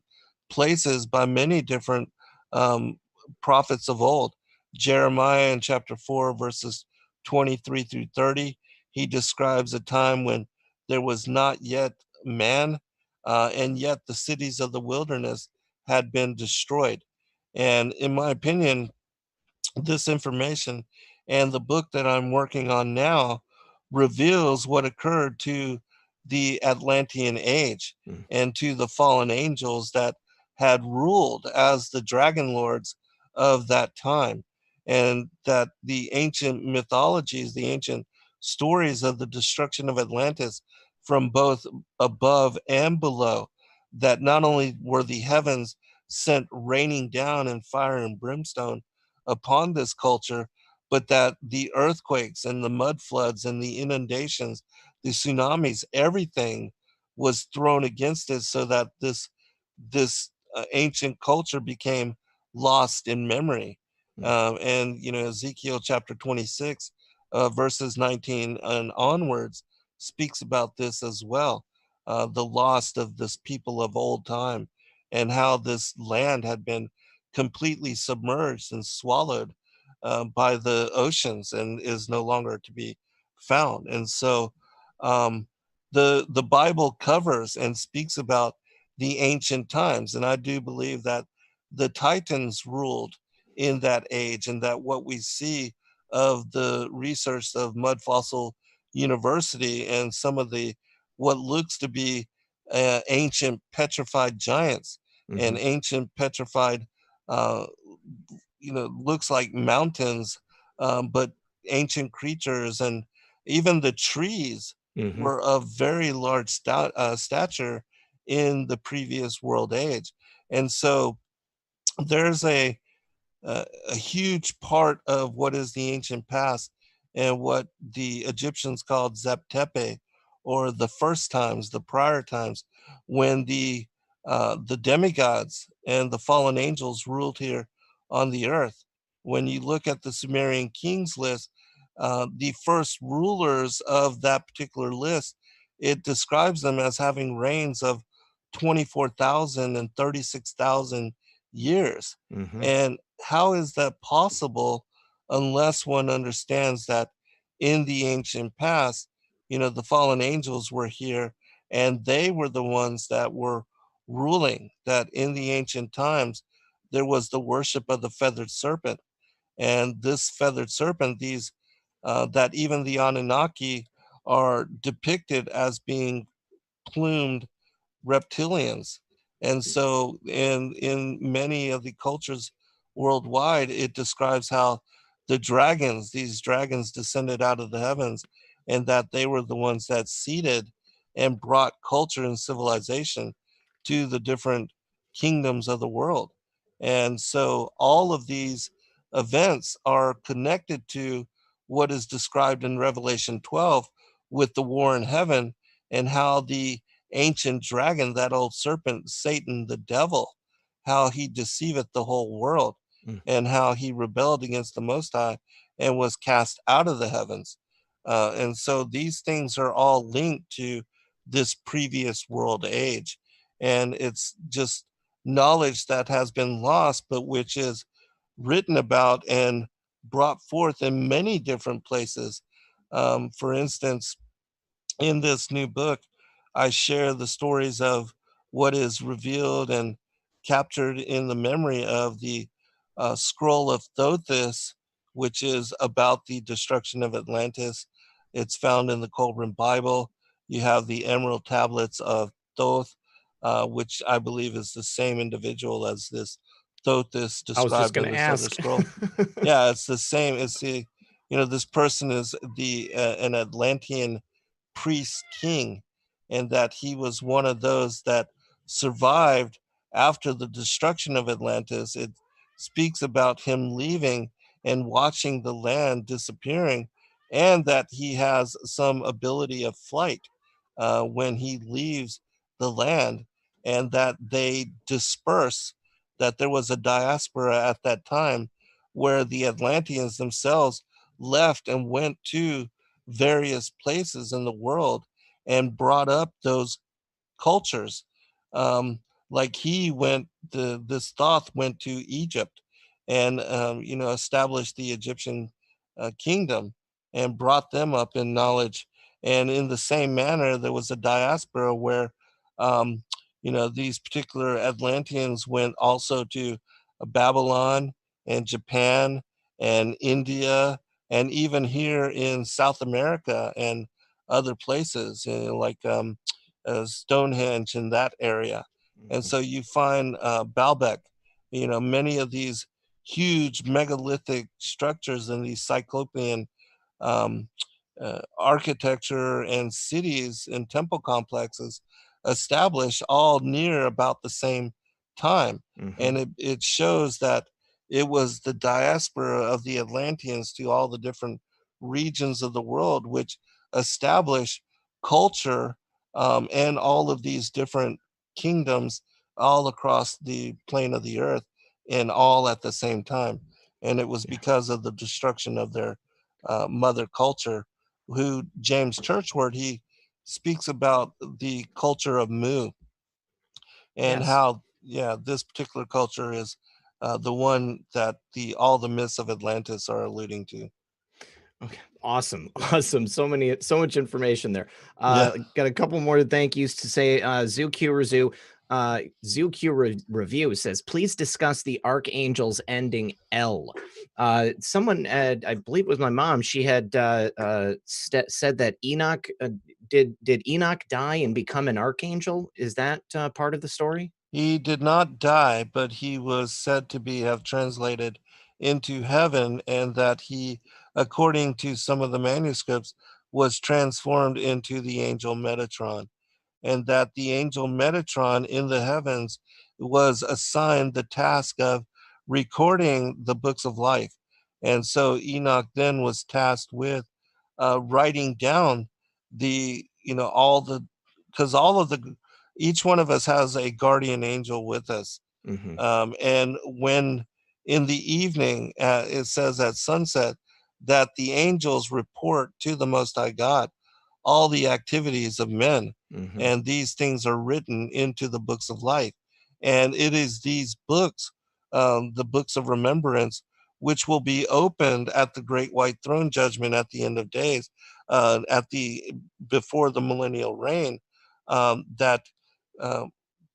places by many different um, prophets of old. Jeremiah in chapter 4, verses 23 through 30, he describes a time when there was not yet man, and yet the cities of the wilderness had been destroyed. And in my opinion, this information and the book that I'm working on now reveals what occurred to the Atlantean age Mm-hmm. and to the fallen angels that had ruled as the dragon lords of that time. And that the ancient mythologies, the ancient stories of the destruction of Atlantis from both above and below, that not only were the heavens sent raining down in fire and brimstone upon this culture, but that the earthquakes and the mud floods and the inundations, the tsunamis, everything was thrown against it, so that this ancient culture became lost in memory. And you know, Ezekiel chapter 26, verses 19 and onwards, speaks about this as well. The loss of this people of old time, and how this land had been completely submerged and swallowed by the oceans and is no longer to be found. And so um, the Bible covers and speaks about the ancient times, and I do believe that the Titans ruled in that age, and that what we see of the research of Mud Fossil University and some of the what looks to be ancient petrified giants Mm-hmm. and ancient petrified uh, looks like mountains, but ancient creatures, and even the trees Mm-hmm. were of very large stature in the previous world age. And so there's a huge part of what is the ancient past and what the Egyptians called Zeptepe, or the first times, the prior times, when the demigods and the fallen angels ruled here on the earth. When you look at the Sumerian kings list, the first rulers of that particular list, it describes them as having reigns of 24,000 and 36,000 years. Mm-hmm. And how is that possible unless one understands that in the ancient past, you know, the fallen angels were here and they were the ones that were ruling, that in the ancient times, there was the worship of the feathered serpent. And this feathered serpent, that even the Anunnaki are depicted as being plumed reptilians. And so in many of the cultures worldwide, it describes how these dragons descended out of the heavens, and that they were the ones that seeded and brought culture and civilization to the different kingdoms of the world. And so all of these events are connected to what is described in Revelation 12 with the war in heaven, and how the ancient dragon, that old serpent, Satan, the devil, how he deceiveth the whole world, Mm. and how he rebelled against the Most High and was cast out of the heavens. And so these things are all linked to this previous world age. And it's just knowledge that has been lost, but which is written about and brought forth in many different places. For instance, in this new book, I share the stories of what is revealed and captured in the memory of the scroll of Thothis, which is about the destruction of Atlantis. It's found in the Colburn Bible. You have the emerald tablets of Thoth, which I believe is the same individual as this Thothis I was just described going in to this other ask. scroll. Yeah, it's the same. It's the, this person is the an Atlantean priest king, and that he was one of those that survived after the destruction of Atlantis. It speaks about him leaving and watching the land disappearing, and that he has some ability of flight when he leaves the land, and that they disperse, that there was a diaspora at that time where the Atlanteans themselves left and went to various places in the world and brought up those cultures. Um, like he went, this Thoth went to Egypt and, established the Egyptian kingdom and brought them up in knowledge. And in the same manner, there was a diaspora where, um, these particular Atlanteans went also to Babylon and Japan and India, and even here in South America and other places, like Stonehenge in that area. And Mhm. so you find Baalbek, many of these huge megalithic structures and these cyclopean um, architecture and cities and temple complexes established all near about the same time. Mhm. And it shows that it was the diaspora of the Atlanteans to all the different regions of the world which established culture, and all of these different kingdoms all across the plane of the earth, and all at the same time. And it was Yeah. because of the destruction of their mother culture, who James Churchward, he speaks about the culture of Mu, and Yes. how, yeah, this particular culture is the one that all the myths of Atlantis are alluding to. Okay. Awesome. Awesome. So much information there. Yeah. Got a couple more thank yous to say. Review says, please discuss the Archangels ending L. Someone, I believe it was my mom, she had said that Enoch, did Enoch die and become an archangel? Is that part of the story? He did not die, but he was said to be have translated into heaven, and that he, according to some of the manuscripts, was transformed into the angel Metatron, and that the angel Metatron in the heavens was assigned the task of recording the books of life. And so Enoch then was tasked with writing down the, all the, because all of the, each one of us has a guardian angel with us. Hmm. And when in the evening, it says at sunset, that the angels report to the Most High God all the activities of men, Hmm. and these things are written into the books of life. And it is these books, the books of remembrance, which will be opened at the great white throne judgment at the end of days, at the before the millennial reign, that uh,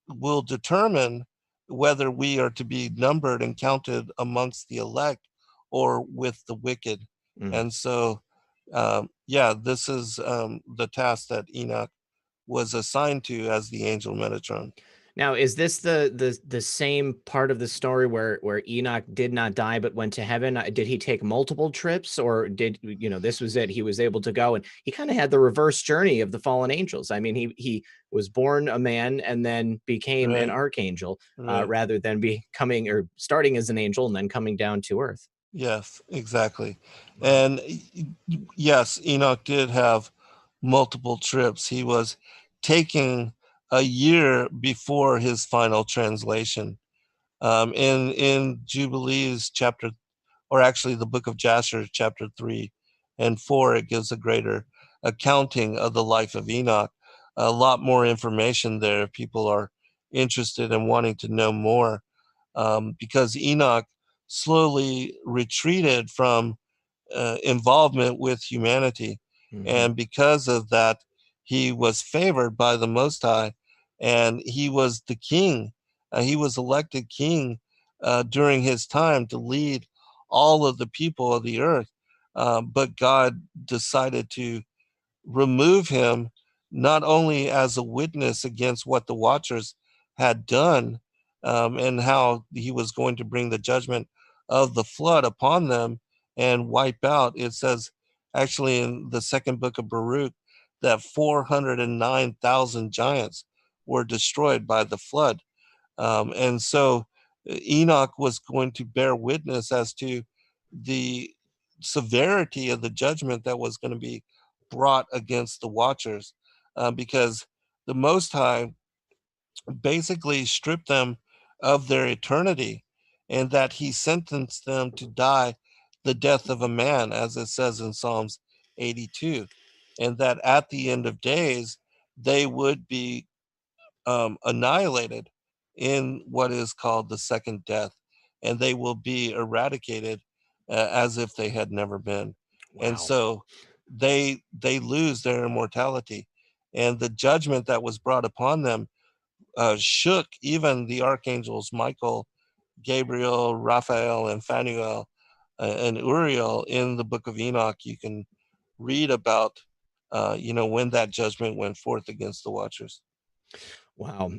will determine whether we are to be numbered and counted amongst the elect or with the wicked. Mm. And so, yeah, this is the task that Enoch was assigned to as the angel Metatron. Now, is this the same part of the story where Enoch did not die but went to heaven? Did he take multiple trips, or did, this was it? He was able to go, and he kind of had the reverse journey of the fallen angels. I mean, he was born a man and then became an Right, archangel, right. rather than becoming or starting as an angel and then coming down to earth. Yes, exactly. Wow. And yes, Enoch did have multiple trips. He was taking a year before his final translation. In Jubilees chapter, or actually the book of Jasher, chapter 3 and 4, it gives a greater accounting of the life of Enoch. A lot more information there if people are interested in wanting to know more, because Enoch slowly retreated from involvement with humanity. Hmm. And because of that, he was favored by the Most High, and he was the king. He was elected king during his time to lead all of the people of the earth. But God decided to remove him, not only as a witness against what the Watchers had done, and how he was going to bring the judgment of the flood upon them and wipe out. It says actually in the second book of Baruch that 409,000 giants were destroyed by the flood. And so Enoch was going to bear witness as to the severity of the judgment that was going to be brought against the Watchers, because the Most High basically stripped them of their eternity, and that he sentenced them to die the death of a man, as it says in Psalms 82, and that at the end of days, they would be annihilated in what is called the second death, and they will be eradicated as if they had never been. And Wow. so they lose their immortality, and the judgment that was brought upon them shook even the archangels Michael, Gabriel, Raphael, and Phanuel, and Uriel. In the Book of Enoch, you can read about when that judgment went forth against the Watchers. Wow.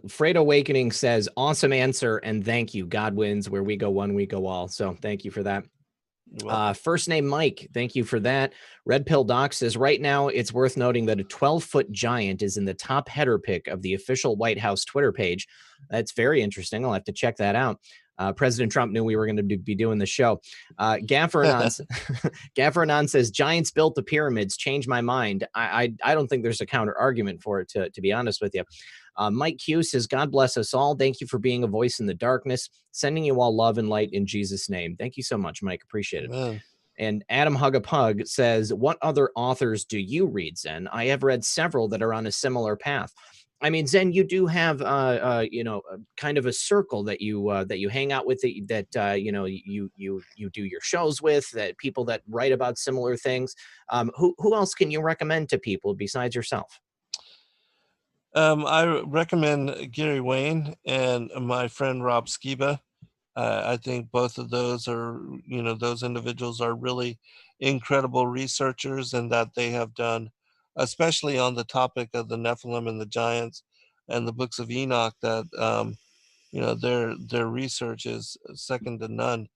Freight Awakening says, awesome answer and thank you. God wins. Where we go one, we go all. So thank you for that. You're welcome. First name Mike, thank you for that. Red Pill Doc says, right now it's worth noting that a 12-foot giant is in the top header pick of the official White House Twitter page. That's very interesting. I'll have to check that out. President Trump knew we were going to be doing the show. Gaffer Anon says, giants built the pyramids. Change my mind. I don't think there's a counter argument for it, to be honest with you. Mike Q says, God bless us all. Thank you for being a voice in the darkness. Sending you all love and light in Jesus' name. Thank you so much, Mike. Appreciate it. Amen. And Adam Hugapug says, what other authors do you read, Zen? I have read several that are on a similar path. I mean, Zen, you do have, kind of a circle that you hang out with, that you do your shows with, that people that write about similar things. Who else can you recommend to people besides yourself? I recommend Gary Wayne and my friend Rob Skiba. I think both of those are, those individuals are really incredible researchers, and that they have done, especially on the topic of the Nephilim and the giants and the books of Enoch, that their research is second to none.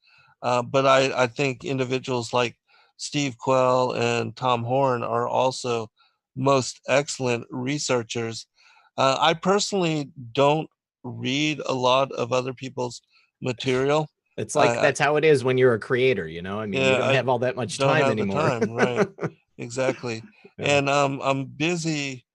But I think individuals like Steve Quell and Tom Horn are also most excellent researchers. I personally don't read a lot of other people's material. It's like, I that's how it is when you're a creator, I mean, you Yeah, don't I have all that much don't time have the anymore. time, right? Exactly. Yeah. And I'm busy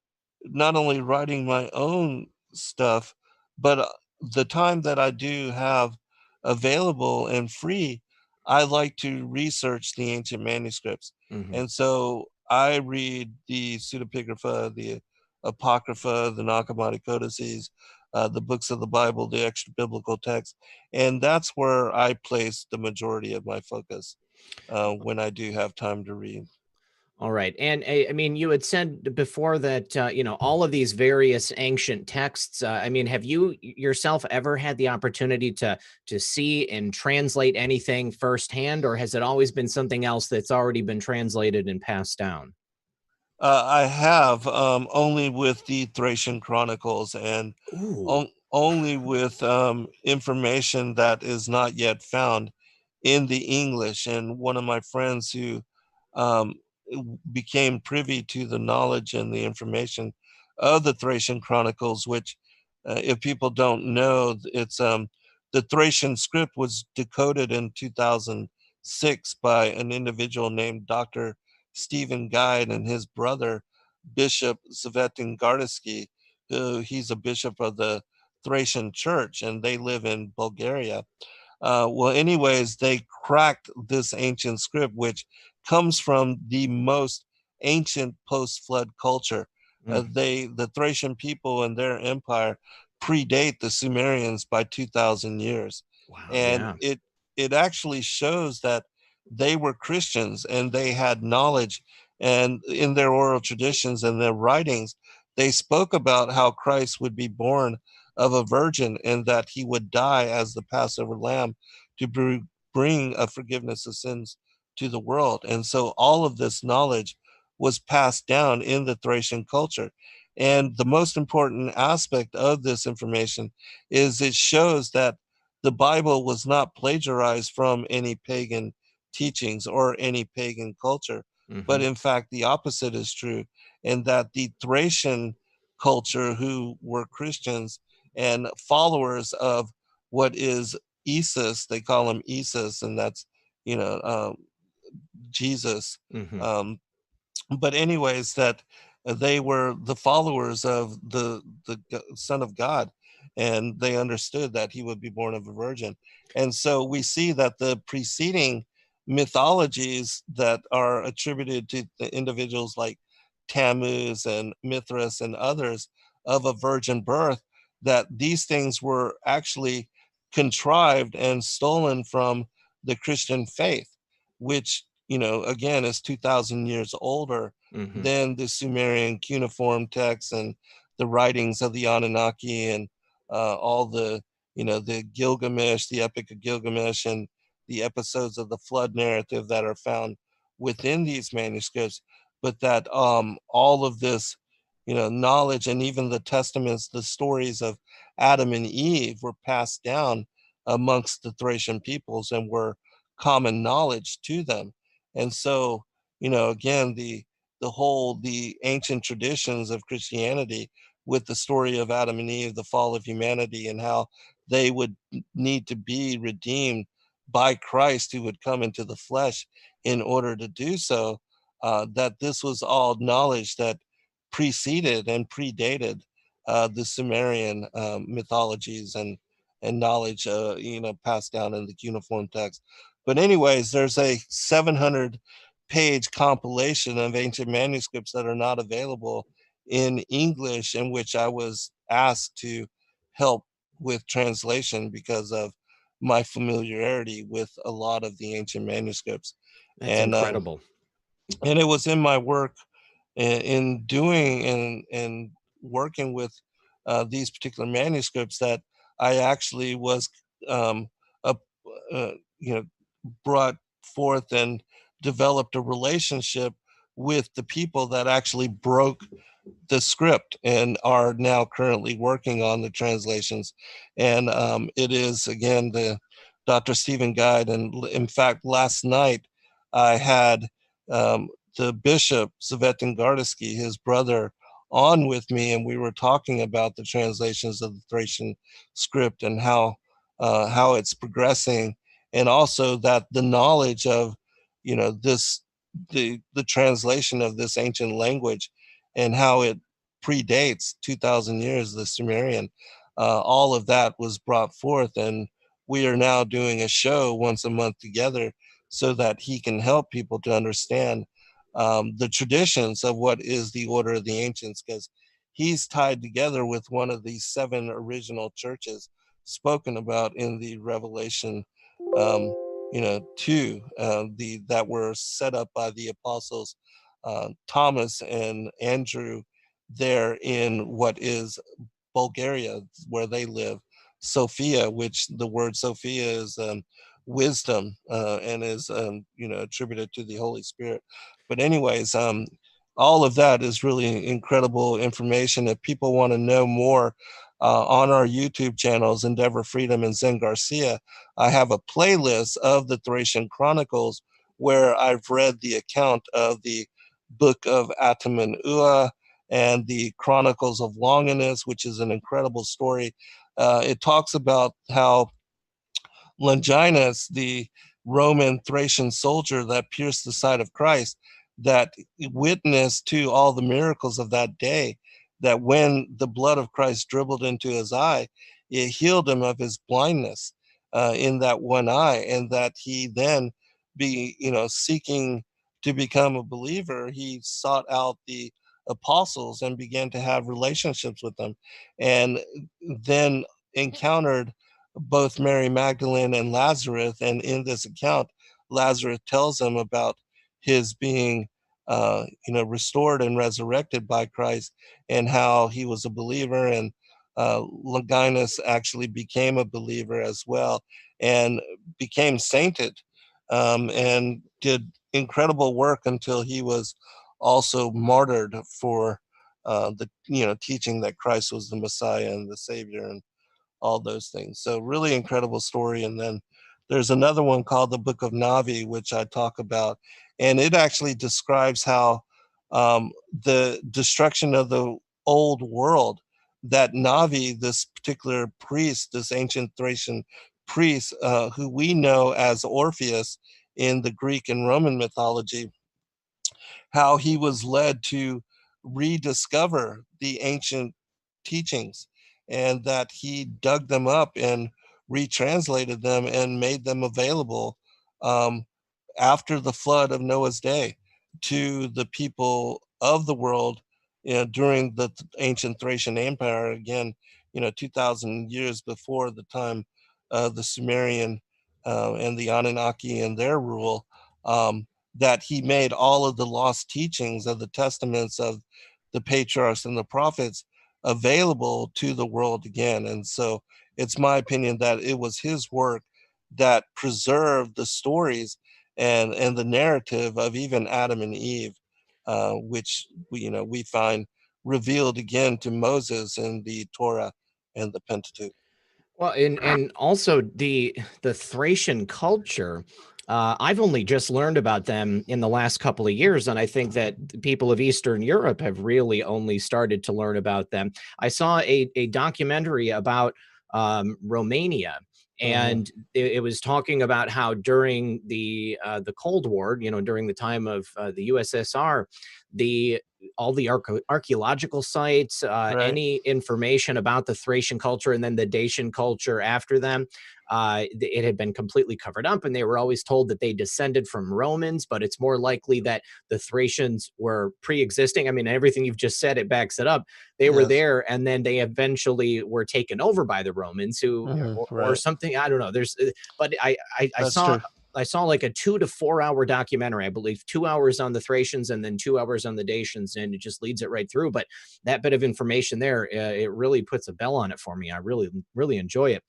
not only writing my own stuff, but the time that I do have available and free, I like to research the ancient manuscripts. Hmm. And so I read the pseudepigrapha, the apocrypha, the Nag Hammadi codices, the books of the Bible, the extra biblical texts, and that's where I place the majority of my focus when I do have time to read. All right. And I mean, you had said before that, all of these various ancient texts, I mean, have you yourself ever had the opportunity to see and translate anything firsthand, or has it always been something else that's already been translated and passed down? I have only with the Thracian Chronicles, and Ooh. only with information that is not yet found in the English. And one of my friends who um, became privy to the knowledge and the information of the Thracian Chronicles, which, if people don't know, it's the Thracian script was decoded in 2006 by an individual named Dr. Stephen Guide and his brother, Bishop Zvetin Gardaski, who he's a bishop of the Thracian Church, and they live in Bulgaria. Well, anyways, they cracked this ancient script, which comes from the most ancient post-flood culture. Mm. The Thracian people and their empire predate the Sumerians by 2,000 years, Wow. and Yeah. it actually shows that they were Christians and they had knowledge, and in their oral traditions and their writings, they spoke about how Christ would be born of a virgin and that he would die as the Passover lamb to bring a forgiveness of sins to the world. And so all of this knowledge was passed down in the Thracian culture. And the most important aspect of this information is it shows that the Bible was not plagiarized from any pagan teachings or any pagan culture, but Hmm. in fact, the opposite is true, and that the Thracian culture, who were Christians and followers of what is Isis, they call him Isis, and that's, you know, Jesus. Hmm. Um, but anyways, that they were the followers of the Son of God, and they understood that he would be born of a virgin. And so we see that the preceding mythologies that are attributed to the individuals like Tammuz and Mithras and others of a virgin birth, that these things were actually contrived and stolen from the Christian faith, which, again, is 2,000 years older Hmm. than the Sumerian cuneiform texts and the writings of the Anunnaki and all the Gilgamesh, the Epic of Gilgamesh, and the episodes of the flood narrative that are found within these manuscripts. But that all of this, knowledge, and even the testaments, the stories of Adam and Eve, were passed down amongst the Thracian peoples and were common knowledge to them. And so, again, the ancient traditions of Christianity, with the story of Adam and Eve, the fall of humanity, and how they would need to be redeemed by Christ, who would come into the flesh in order to do so, that this was all knowledge that preceded and predated the Sumerian mythologies and knowledge, passed down in the cuneiform text. But anyways, there's a 700-page compilation of ancient manuscripts that are not available in English, in which I was asked to help with translation because of my familiarity with a lot of the ancient manuscripts. That's And incredible. it was in my work in doing and working with these particular manuscripts that I actually was um, a, uh, you know brought forth and developed a relationship with the people that actually broke the script and are now currently working on the translations. And it is, again, the Dr. Stephen Guide. And in fact, last night I had the Bishop Zvetin Gardaski, his brother, on with me, and we were talking about the translations of the Thracian script and how it's progressing, and also that the knowledge of, this the translation of this ancient language and how it predates 2,000 years, the Sumerian. All of that was brought forth, and we are now doing a show once a month together so that he can help people to understand the traditions of what is the Order of the Ancients, because he's tied together with one of the seven original churches spoken about in the Revelation, um, 2, that were set up by the apostles Thomas and Andrew there in what is Bulgaria, where they live. Sophia, which the word Sophia is wisdom, and is attributed to the Holy Spirit. But anyways, all of that is really incredible information. If people want to know more, on our YouTube channels, Endeavor Freedom and Zen Garcia, I have a playlist of the Thracian Chronicles where I've read the account of the Book of Atum and Ua and the Chronicles of Longinus, which is an incredible story. It talks about how Longinus, the Roman Thracian soldier that pierced the side of Christ, that witnessed to all the miracles of that day, that when the blood of Christ dribbled into his eye, it healed him of his blindness in that one eye, and that he then seeking to become a believer, he sought out the apostles and began to have relationships with them, and then encountered both Mary Magdalene and Lazarus. And in this account, Lazarus tells him about his being, restored and resurrected by Christ, and how he was a believer. And Longinus actually became a believer as well, and became sainted, and did incredible work until he was also martyred for the teaching that Christ was the Messiah and the Savior, and all those things. So really incredible story. And then there's another one called the Book of Navi, which I talk about, and it actually describes how the destruction of the old world, that Navi, this particular priest, this ancient Thracian priest, who we know as Orpheus in the Greek and Roman mythology, how he was led to rediscover the ancient teachings, and that he dug them up and retranslated them and made them available, um, after the flood of Noah's day, to the people of the world, during the ancient Thracian Empire, again, 2,000 years before the time of the Sumerian and the Anunnaki and their rule. That he made all of the lost teachings of the testaments of the patriarchs and the prophets available to the world again. And so it's my opinion that it was his work that preserved the stories and the narrative of even Adam and Eve, which we find revealed again to Moses in the Torah and the Pentateuch. Well, and also the Thracian culture. I've only just learned about them in the last couple of years, and I think that the people of Eastern Europe have really only started to learn about them. I saw a documentary about Romania, and it was talking about how during the Cold War, during the time of the USSR, all the archaeological sites, Right. any information about the Thracian culture and then the Dacian culture after them, it had been completely covered up, and they were always told that they descended from Romans, but it's more likely that the Thracians were pre-existing. I mean, everything you've just said, it backs it up. They were Yes. there, and then they eventually were taken over by the Romans, or Right. something. I don't know. But I That's saw true. I saw like a 2 to 4 hour documentary, I believe 2 hours on the Thracians and then 2 hours on the Dacians, and it just leads it right through. But that bit of information there, it really puts a bell on it for me. I really, really enjoy it.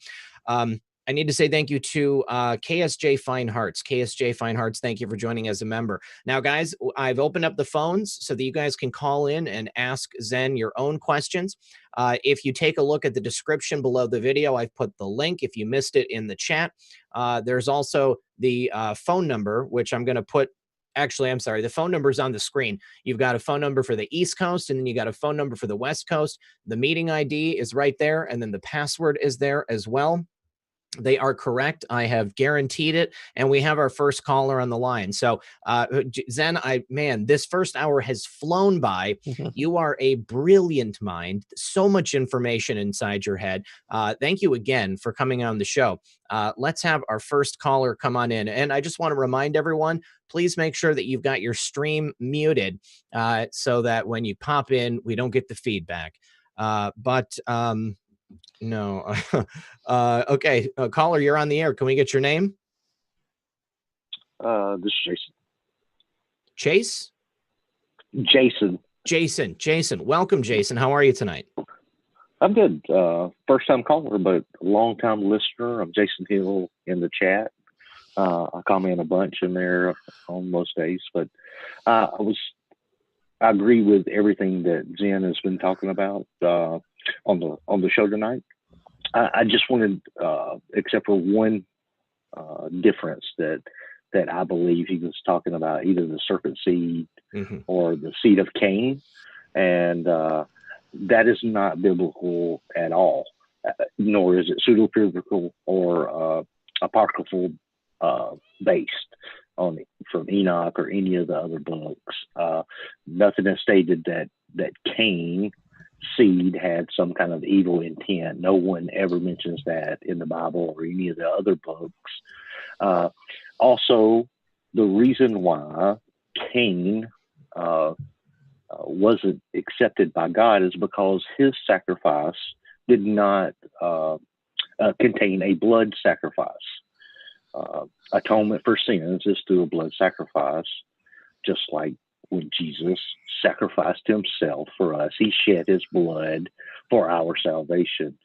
I need to say thank you to KSJ Fine Hearts. KSJ Fine Hearts, thank you for joining as a member. Now, guys, I've opened up the phones so that you guys can call in and ask Zen your own questions. If you take a look at the description below the video, I've put the link if you missed it in the chat. There's also the phone number, which I'm going to put. Actually, I'm sorry. The phone number is on the screen. You've got a phone number for the East Coast, and then you got a phone number for the West Coast. The meeting ID is right there, and then the password is there as well. They are correct. I have guaranteed it. And we have our first caller on the line. So, Zen, this first hour has flown by. You are a brilliant mind. So much information inside your head. Thank you again for coming on the show. Let's have our first caller come on in. And I just want to remind everyone, please make sure that you've got your stream muted so that when you pop in, we don't get the feedback. No. Okay. Caller, you're on the air. Can we get your name? This is Jason. Chase? Jason. Welcome, Jason. How are you tonight? I'm good. First time caller, but long time listener. I'm Jason Hill in the chat. I comment a bunch in there on most days, but I was I agree with everything that Zen has been talking about on the show tonight. I just wanted, except for one difference that I believe he was talking about, either the serpent seed or the seed of Cain, and that is not biblical at all, nor is it pseudo-biblical or apocryphal based on from Enoch or any of the other books. Nothing is stated that Cain seed had some kind of evil intent. No one ever mentions that in the Bible or any of the other books. Also, the reason why Cain wasn't accepted by God is because his sacrifice did not contain a blood sacrifice. Atonement for sins is through a blood sacrifice, just like when Jesus sacrificed himself for us. He shed his blood for our salvation.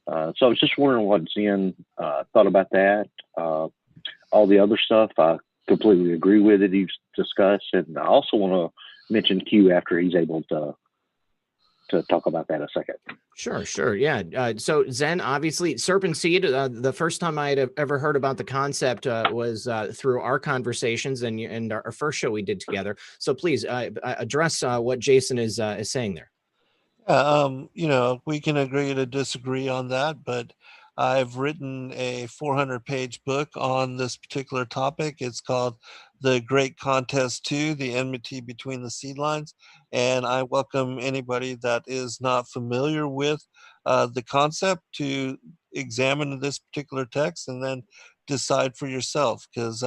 So I was just wondering what Zen thought about that. All the other stuff, I completely agree with it he's discussed. And I also want to mention Q after he's able to talk about that a second. Sure. Yeah. So Zen, obviously, serpent seed, the first time I had ever heard about the concept was through our conversations and our first show we did together. So please address what Jason is saying there. We can agree to disagree on that, but I've written a 400-page book on this particular topic. It's called The Great Contest 2, The Enmity Between the Seed Lines. And I welcome anybody that is not familiar with the concept to examine this particular text and then decide for yourself. Because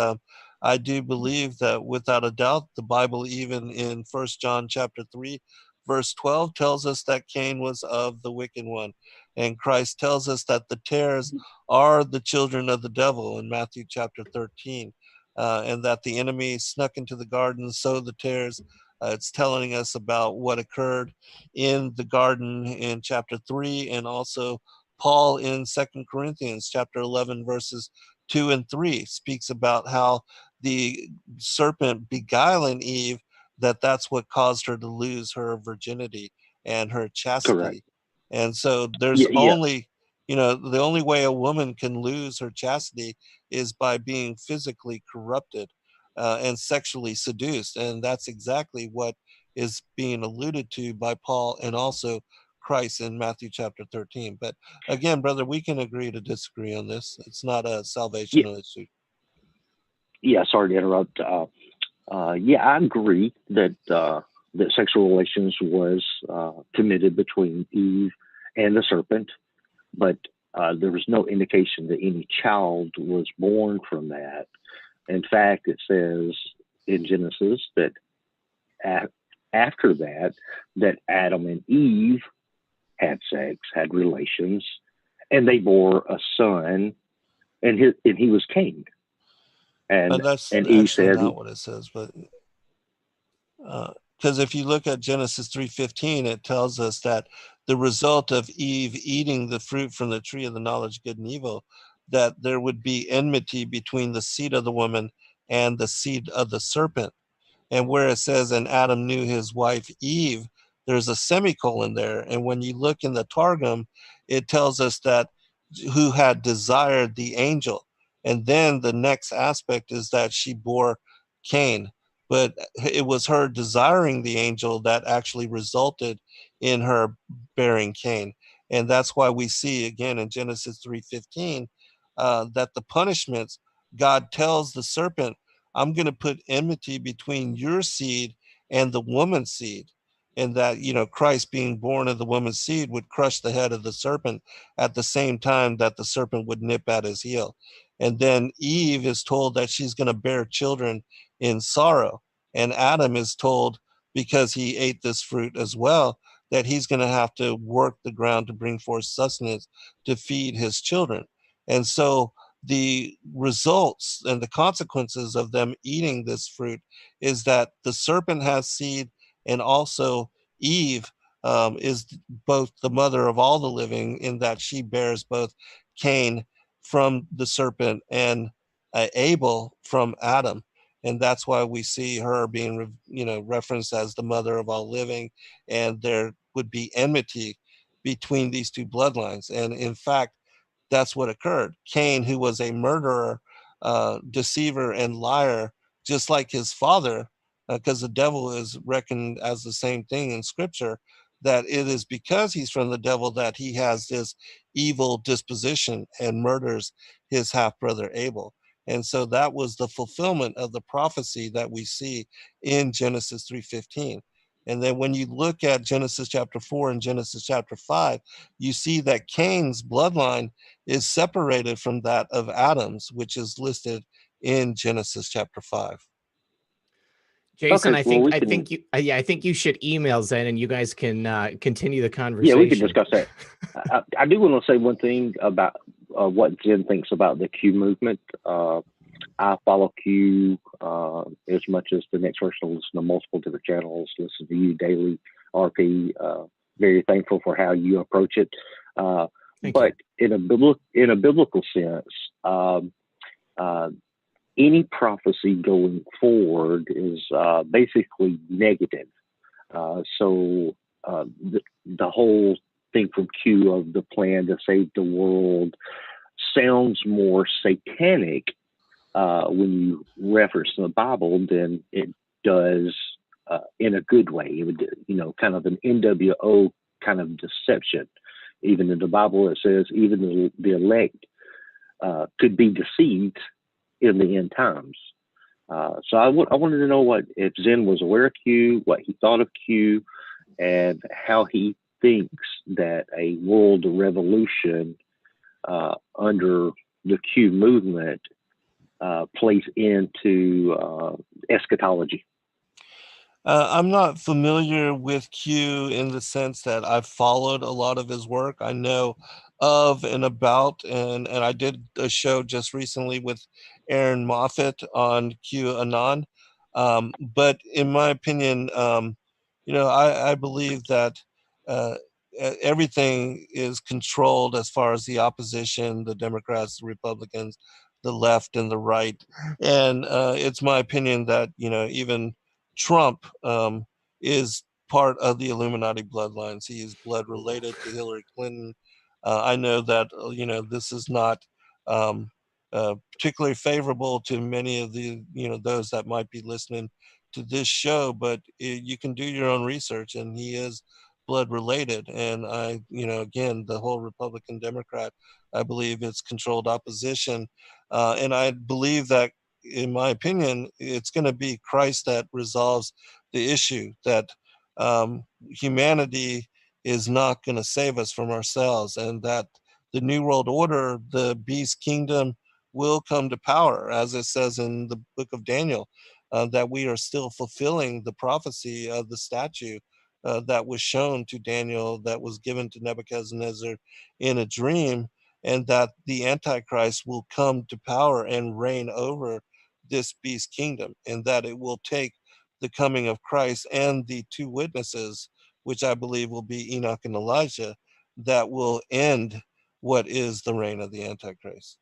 I do believe that without a doubt, the Bible, even in 1 John chapter 3, verse 12 tells us that Cain was of the wicked one. And Christ tells us that the tares are the children of the devil in Matthew chapter 13. And that the enemy snuck into the garden, sowed the tares. It's telling us about what occurred in the garden in chapter 3, and also Paul in 2 Corinthians chapter 11, verses 2 and 3 speaks about how the serpent beguiling Eve, that's what caused her to lose her virginity and her chastity. Correct. And so there's only, the only way a woman can lose her chastity is by being physically corrupted and sexually seduced. And that's exactly what is being alluded to by Paul and also Christ in Matthew chapter 13. But again, brother, we can agree to disagree on this. It's not a salvational issue. Yeah, sorry to interrupt. I agree that sexual relations was committed between Eve and the serpent, but there was no indication that any child was born from that. In fact, it says in Genesis that after that Adam and Eve had sex, had relations, and they bore a son, and he was Cain. And that's and Eve actually said, not what it says, but because if you look at Genesis 3:15, it tells us that the result of Eve eating the fruit from the tree of the knowledge of good and evil, that there would be enmity between the seed of the woman and the seed of the serpent. And where it says, and Adam knew his wife Eve, there's a semicolon there. And when you look in the Targum, it tells us that who had desired the angel. And then the next aspect is that she bore Cain. But it was her desiring the angel that actually resulted in her bearing Cain. And that's why we see again in Genesis 3:15 that the punishments, God tells the serpent, I'm going to put enmity between your seed and the woman's seed. And that, Christ being born of the woman's seed would crush the head of the serpent at the same time that the serpent would nip at his heel. And then Eve is told that she's going to bear children in sorrow. And Adam is told, because he ate this fruit as well, that he's going to have to work the ground to bring forth sustenance to feed his children. And so the results and the consequences of them eating this fruit is that the serpent has seed, and also Eve is both the mother of all the living, in that she bears both Cain from the serpent and Abel from Adam. And that's why we see her being, referenced as the mother of all living, and there would be enmity between these two bloodlines. And in fact, that's what occurred. Cain, who was a murderer, deceiver, and liar, just like his father, because the devil is reckoned as the same thing in scripture, that it is because he's from the devil that he has this evil disposition and murders his half-brother Abel. And so that was the fulfillment of the prophecy that we see in Genesis 3:15. And then when you look at Genesis chapter 4 and Genesis chapter 5, you see that Cain's bloodline is separated from that of Adam's, which is listed in Genesis chapter 5. Jason, Okay, I think you should email Zen, and you guys can continue the Yeah, conversation. we can discuss that. I do want to say one thing about what Zen thinks about the Q movement. I follow Q as much as the next person will listen to multiple different channels, listen to you daily, RP. Very thankful for how you approach it. But in a biblical sense, any prophecy going forward is basically negative. So the whole thing from Q of the plan to save the world sounds more satanic when you reference the Bible than it does in a good way. It would, kind of an NWO kind of deception. Even in the Bible, it says even the elect could be deceived in the end times. So I wanted to know if Zen was aware of Q, what he thought of Q, and how he thinks that a world revolution under the Q movement plays into eschatology. I'm not familiar with Q in the sense that I've followed a lot of his work. I know of and about, and I did a show just recently with Aaron Moffat on QAnon. But in my opinion, I believe that everything is controlled as far as the opposition, the Democrats, the Republicans, the left and the right. And it's my opinion that, even Trump is part of the Illuminati bloodlines. He is blood related to Hillary Clinton. I know that, this is not particularly favorable to many of the, those that might be listening to this show, but you can do your own research, and he is blood related. And I, again, the whole Republican Democrat, I believe it's controlled opposition. And I believe that, in my opinion, it's going to be Christ that resolves the issue, that humanity is not going to save us from ourselves, and that the New World Order, the beast kingdom, will come to power, as it says in the book of Daniel, that we are still fulfilling the prophecy of the statue that was shown to Daniel, that was given to Nebuchadnezzar in a dream, and that the Antichrist will come to power and reign over this beast kingdom, and that it will take the coming of Christ and the two witnesses, which I believe will be Enoch and Elijah, that will end what is the reign of the Antichrist.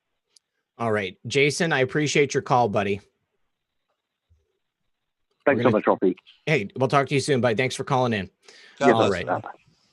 All right, Jason, I appreciate your call, buddy. Thanks so much, RP. Hey, we'll talk to you soon, buddy. Thanks for calling in. All right.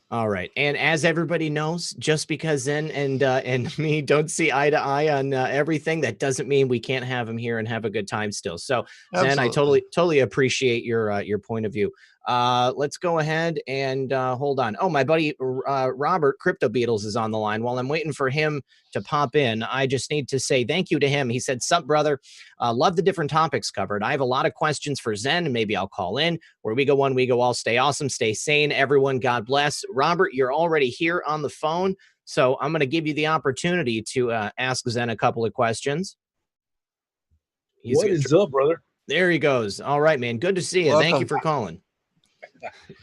All right. And as everybody knows, just because Zen and me don't see eye to eye on everything, that doesn't mean we can't have him here and have a good time still. So Zen, I totally appreciate your point of view. Let's go ahead and hold on. Oh, my buddy Robert Crypto Beatles is on the line. While I'm waiting for him to pop in, I just need to say thank you to him. He said, "Sup, brother? Love the different topics covered. I have a lot of questions for Zen, and maybe I'll call in. Where we go one, we go all. Stay awesome, stay sane, everyone. God bless." Robert, you're already here on the phone, so I'm going to give you the opportunity to ask Zen a couple of questions. What is up, brother? There he goes. All right, man. Good to see you. Welcome. Thank you for calling.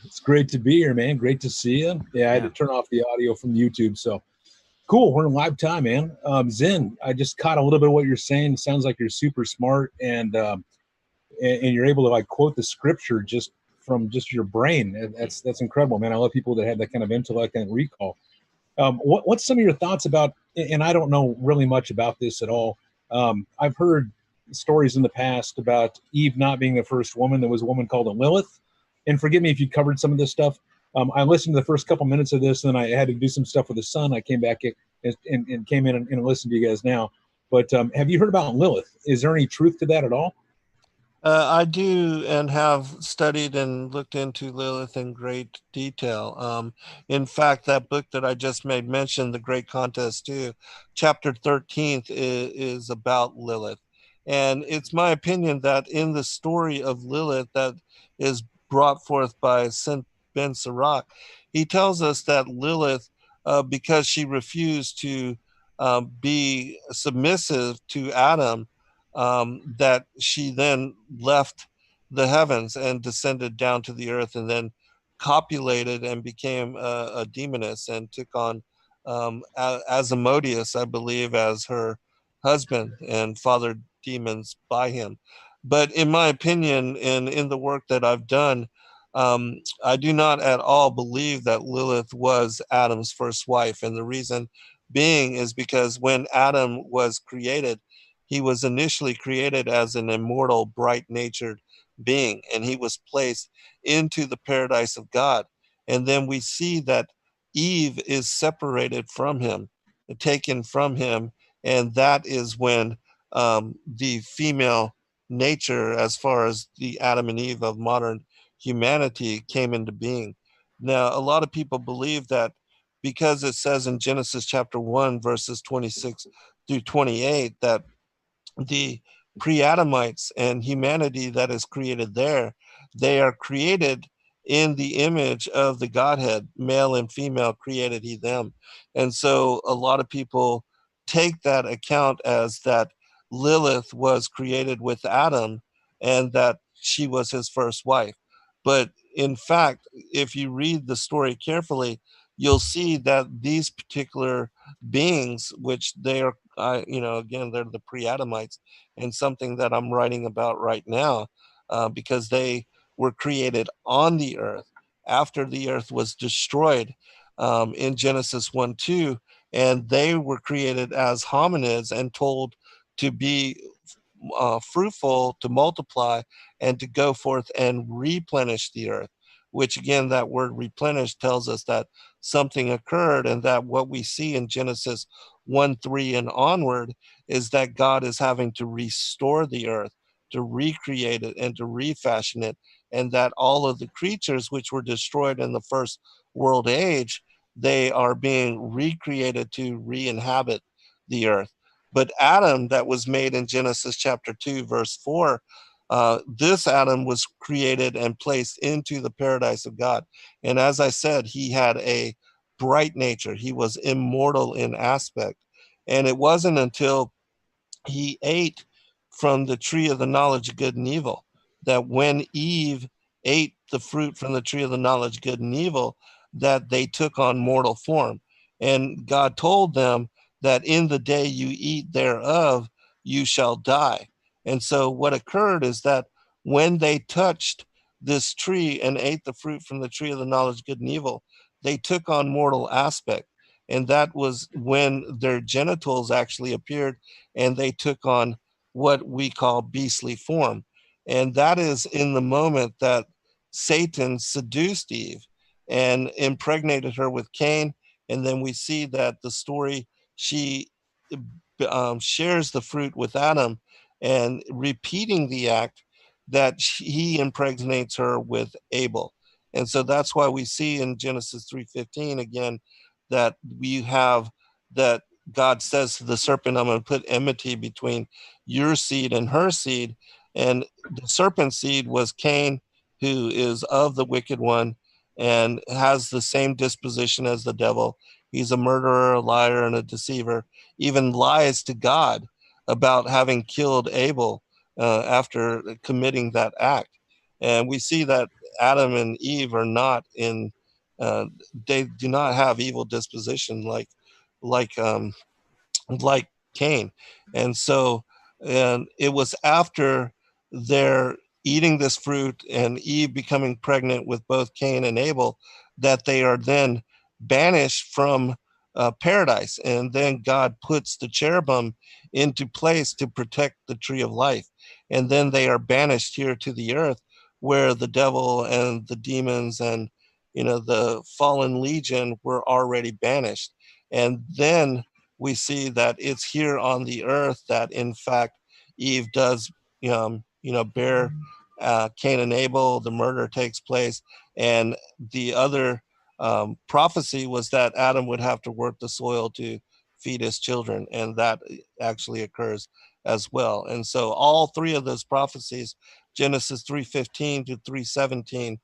It's great to be here, man. Great to see you. Yeah, I had to turn off the audio from YouTube, so cool. We're in live time, man. Zen, I just caught a little bit of what you're saying. It sounds like you're super smart, and you're able to quote the scripture just from your brain. That's incredible, man. I love people that have that kind of intellect and recall. What's some of your thoughts about? And I don't know really much about this at all. I've heard stories in the past about Eve not being the first woman. There was a woman called a Lilith. And forgive me if you covered some of this stuff. I listened to the first couple minutes of this, and then I had to do some stuff with the son. I came back and came in and listened to you guys now. But have you heard about Lilith? Is there any truth to that at all? I do, and have studied and looked into Lilith in great detail. In fact, that book that I just made mention, The Great Contest 2, chapter 13 is about Lilith. And it's my opinion that in the story of Lilith that is brought forth by Saint Ben Sirach, he tells us that Lilith, because she refused to be submissive to Adam, that she then left the heavens and descended down to the earth, and then copulated and became a demoness and took on Asmodeus, I believe, as her husband and fathered demons by him. But in my opinion, and in the work that I've done, I do not at all believe that Lilith was Adam's first wife. And the reason being is because when Adam was created, he was initially created as an immortal, bright-natured being, and he was placed into the paradise of God. And then we see that Eve is separated from him, taken from him, and that is when the female nature, as far as the Adam and Eve of modern humanity, came into being. Now, a lot of people believe that because it says in Genesis chapter 1, verses 26 through 28, that the pre-Adamites and humanity that is created there, they are created in the image of the Godhead, male and female created he them. And so a lot of people take that account as that Lilith was created with Adam and that she was his first wife. But in fact, if you read the story carefully, you'll see that these particular beings, which they are, again, they're the pre-Adamites, and something that I'm writing about right now, because they were created on the earth after the earth was destroyed in Genesis 1-2, and they were created as hominids and told to be fruitful, to multiply, and to go forth and replenish the earth, which again, that word replenish tells us that something occurred, and that what we see in Genesis 1-3 and onward is that God is having to restore the earth, to recreate it and to refashion it, and that all of the creatures which were destroyed in the first world age, they are being recreated to re-inhabit the earth. But Adam, that was made in Genesis chapter 2, verse 4, this Adam was created and placed into the paradise of God. And as I said, he had a bright nature. He was immortal in aspect. And it wasn't until he ate from the tree of the knowledge of good and evil that when Eve ate the fruit from the tree of the knowledge of good and evil, that they took on mortal form. And God told them that in the day you eat thereof, you shall die. And so what occurred is that when they touched this tree and ate the fruit from the tree of the knowledge of good and evil, they took on mortal aspect. And that was when their genitals actually appeared, and they took on what we call beastly form. And that is in the moment that Satan seduced Eve and impregnated her with Cain. And then we see that the story, she shares the fruit with Adam, and repeating the act that he impregnates her with Abel. And so that's why we see in Genesis 3:15 again that we have that God says to the serpent, I'm going to put enmity between your seed and her seed. And the serpent's seed was Cain, who is of the wicked one and has the same disposition as the devil. He's a murderer, a liar, and a deceiver, even lies to God about having killed Abel after committing that act. And we see that Adam and Eve are not in, they do not have evil disposition like Cain. And so, and it was after their eating this fruit and Eve becoming pregnant with both Cain and Abel that they are then banished from paradise. And then God puts the cherubim into place to protect the tree of life. And then they are banished here to the earth, where the devil and the demons and, the fallen legion were already banished. And then we see that it's here on the earth that, in fact, Eve does, bear Cain and Abel. The murder takes place. And the other prophecy was that Adam would have to work the soil to feed his children, and that actually occurs as well. And so all three of those prophecies, Genesis 3:15 to 3:17,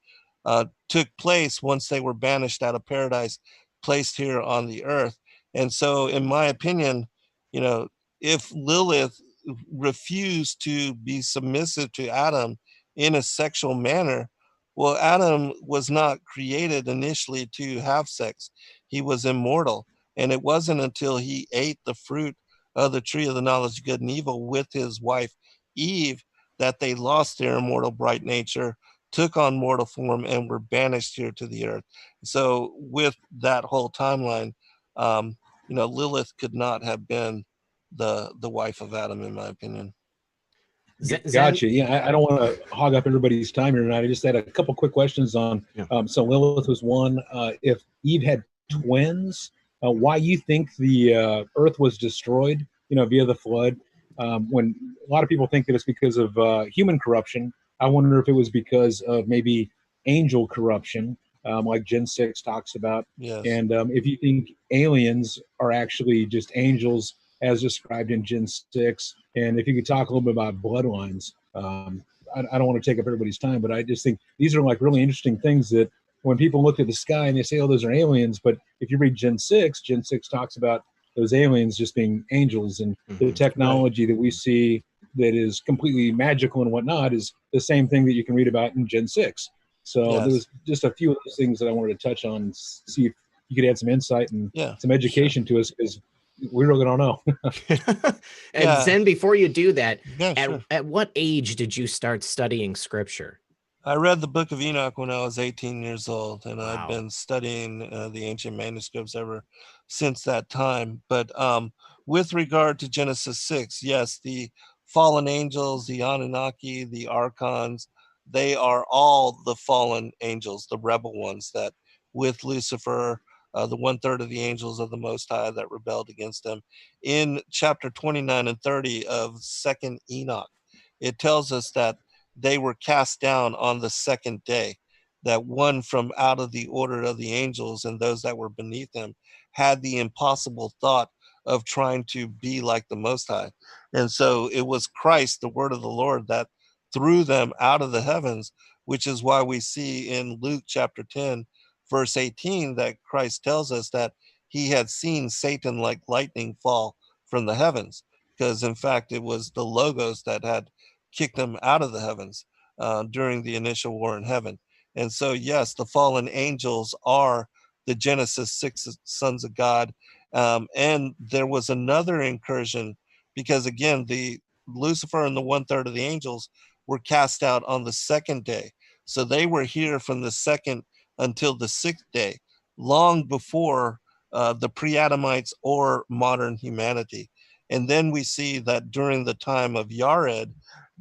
took place once they were banished out of paradise, placed here on the earth. And so, in my opinion, if Lilith refused to be submissive to Adam in a sexual manner, well, Adam was not created initially to have sex. He was immortal. And it wasn't until he ate the fruit of the tree of the knowledge of good and evil with his wife Eve that they lost their immortal bright nature, took on mortal form, and were banished here to the earth. So with that whole timeline, Lilith could not have been the wife of Adam, in my opinion. Gotcha. Yeah, I don't want to hog up everybody's time here tonight. I just had a couple quick questions on. So Lilith was one. If Eve had twins, why you think the Earth was destroyed? Via the flood. When a lot of people think that it's because of human corruption, I wonder if it was because of maybe angel corruption, like Gen 6 talks about. Yes. And if you think aliens are actually just angels as described in Gen 6, and if you could talk a little bit about bloodlines. I don't want to take up everybody's time, but I just think these are like really interesting things that when people look at the sky and they say, oh, those are aliens, but if you read Gen 6 talks about those aliens just being angels, and the technology that we see that is completely magical and whatnot is the same thing that you can read about in Gen 6. So there was just a few of those things that I wanted to touch on and see if you could add some insight and some education to us, because we really don't know. And Zen, before you do that, sure. At what age did you start studying scripture? I read the Book of Enoch when I was 18 years old, and Wow. I've been studying the ancient manuscripts ever since that time. But with regard to Genesis 6, yes, the fallen angels, the Anunnaki, the archons, they are all the fallen angels, the rebel ones that with Lucifer, the 1/3 of the angels of the Most High that rebelled against him. In chapter 29 and 30 of 2nd Enoch, it tells us that they were cast down on the second day, that one from out of the order of the angels and those that were beneath him had the impossible thought of trying to be like the Most High. And so it was Christ, the word of the Lord, that threw them out of the heavens, which is why we see in Luke chapter 10, verse 18, that Christ tells us that he had seen Satan like lightning fall from the heavens, because in fact it was the Logos that had kicked them out of the heavens during the initial war in heaven. And so, yes, the fallen angels are the Genesis 6 sons of God. And there was another incursion, because again, the Lucifer and the 1/3 of the angels were cast out on the second day. So they were here from the second until the 6th day, long before the pre-Adamites or modern humanity. And then we see that during the time of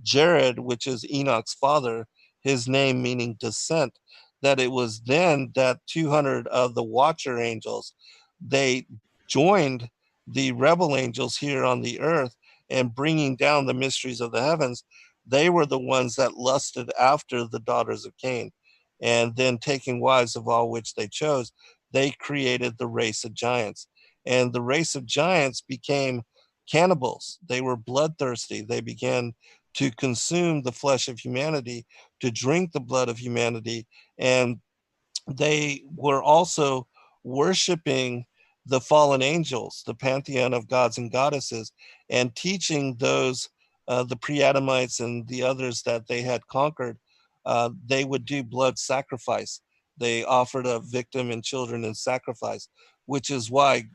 Jared, which is Enoch's father, his name meaning descent, that it was then that 200 of the watcher angels, they joined the rebel angels here on the earth, and bringing down the mysteries of the heavens, they were the ones that lusted after the daughters of Cain. And then taking wives of all which they chose, they created the race of giants. And the race of giants became cannibals. They were bloodthirsty. They began to consume the flesh of humanity, to drink the blood of humanity. And they were also worshiping the fallen angels, the pantheon of gods and goddesses, and teaching those, the pre-Adamites and the others that they had conquered, they would do blood sacrifice. They offered a victim and children in sacrifice, which is why,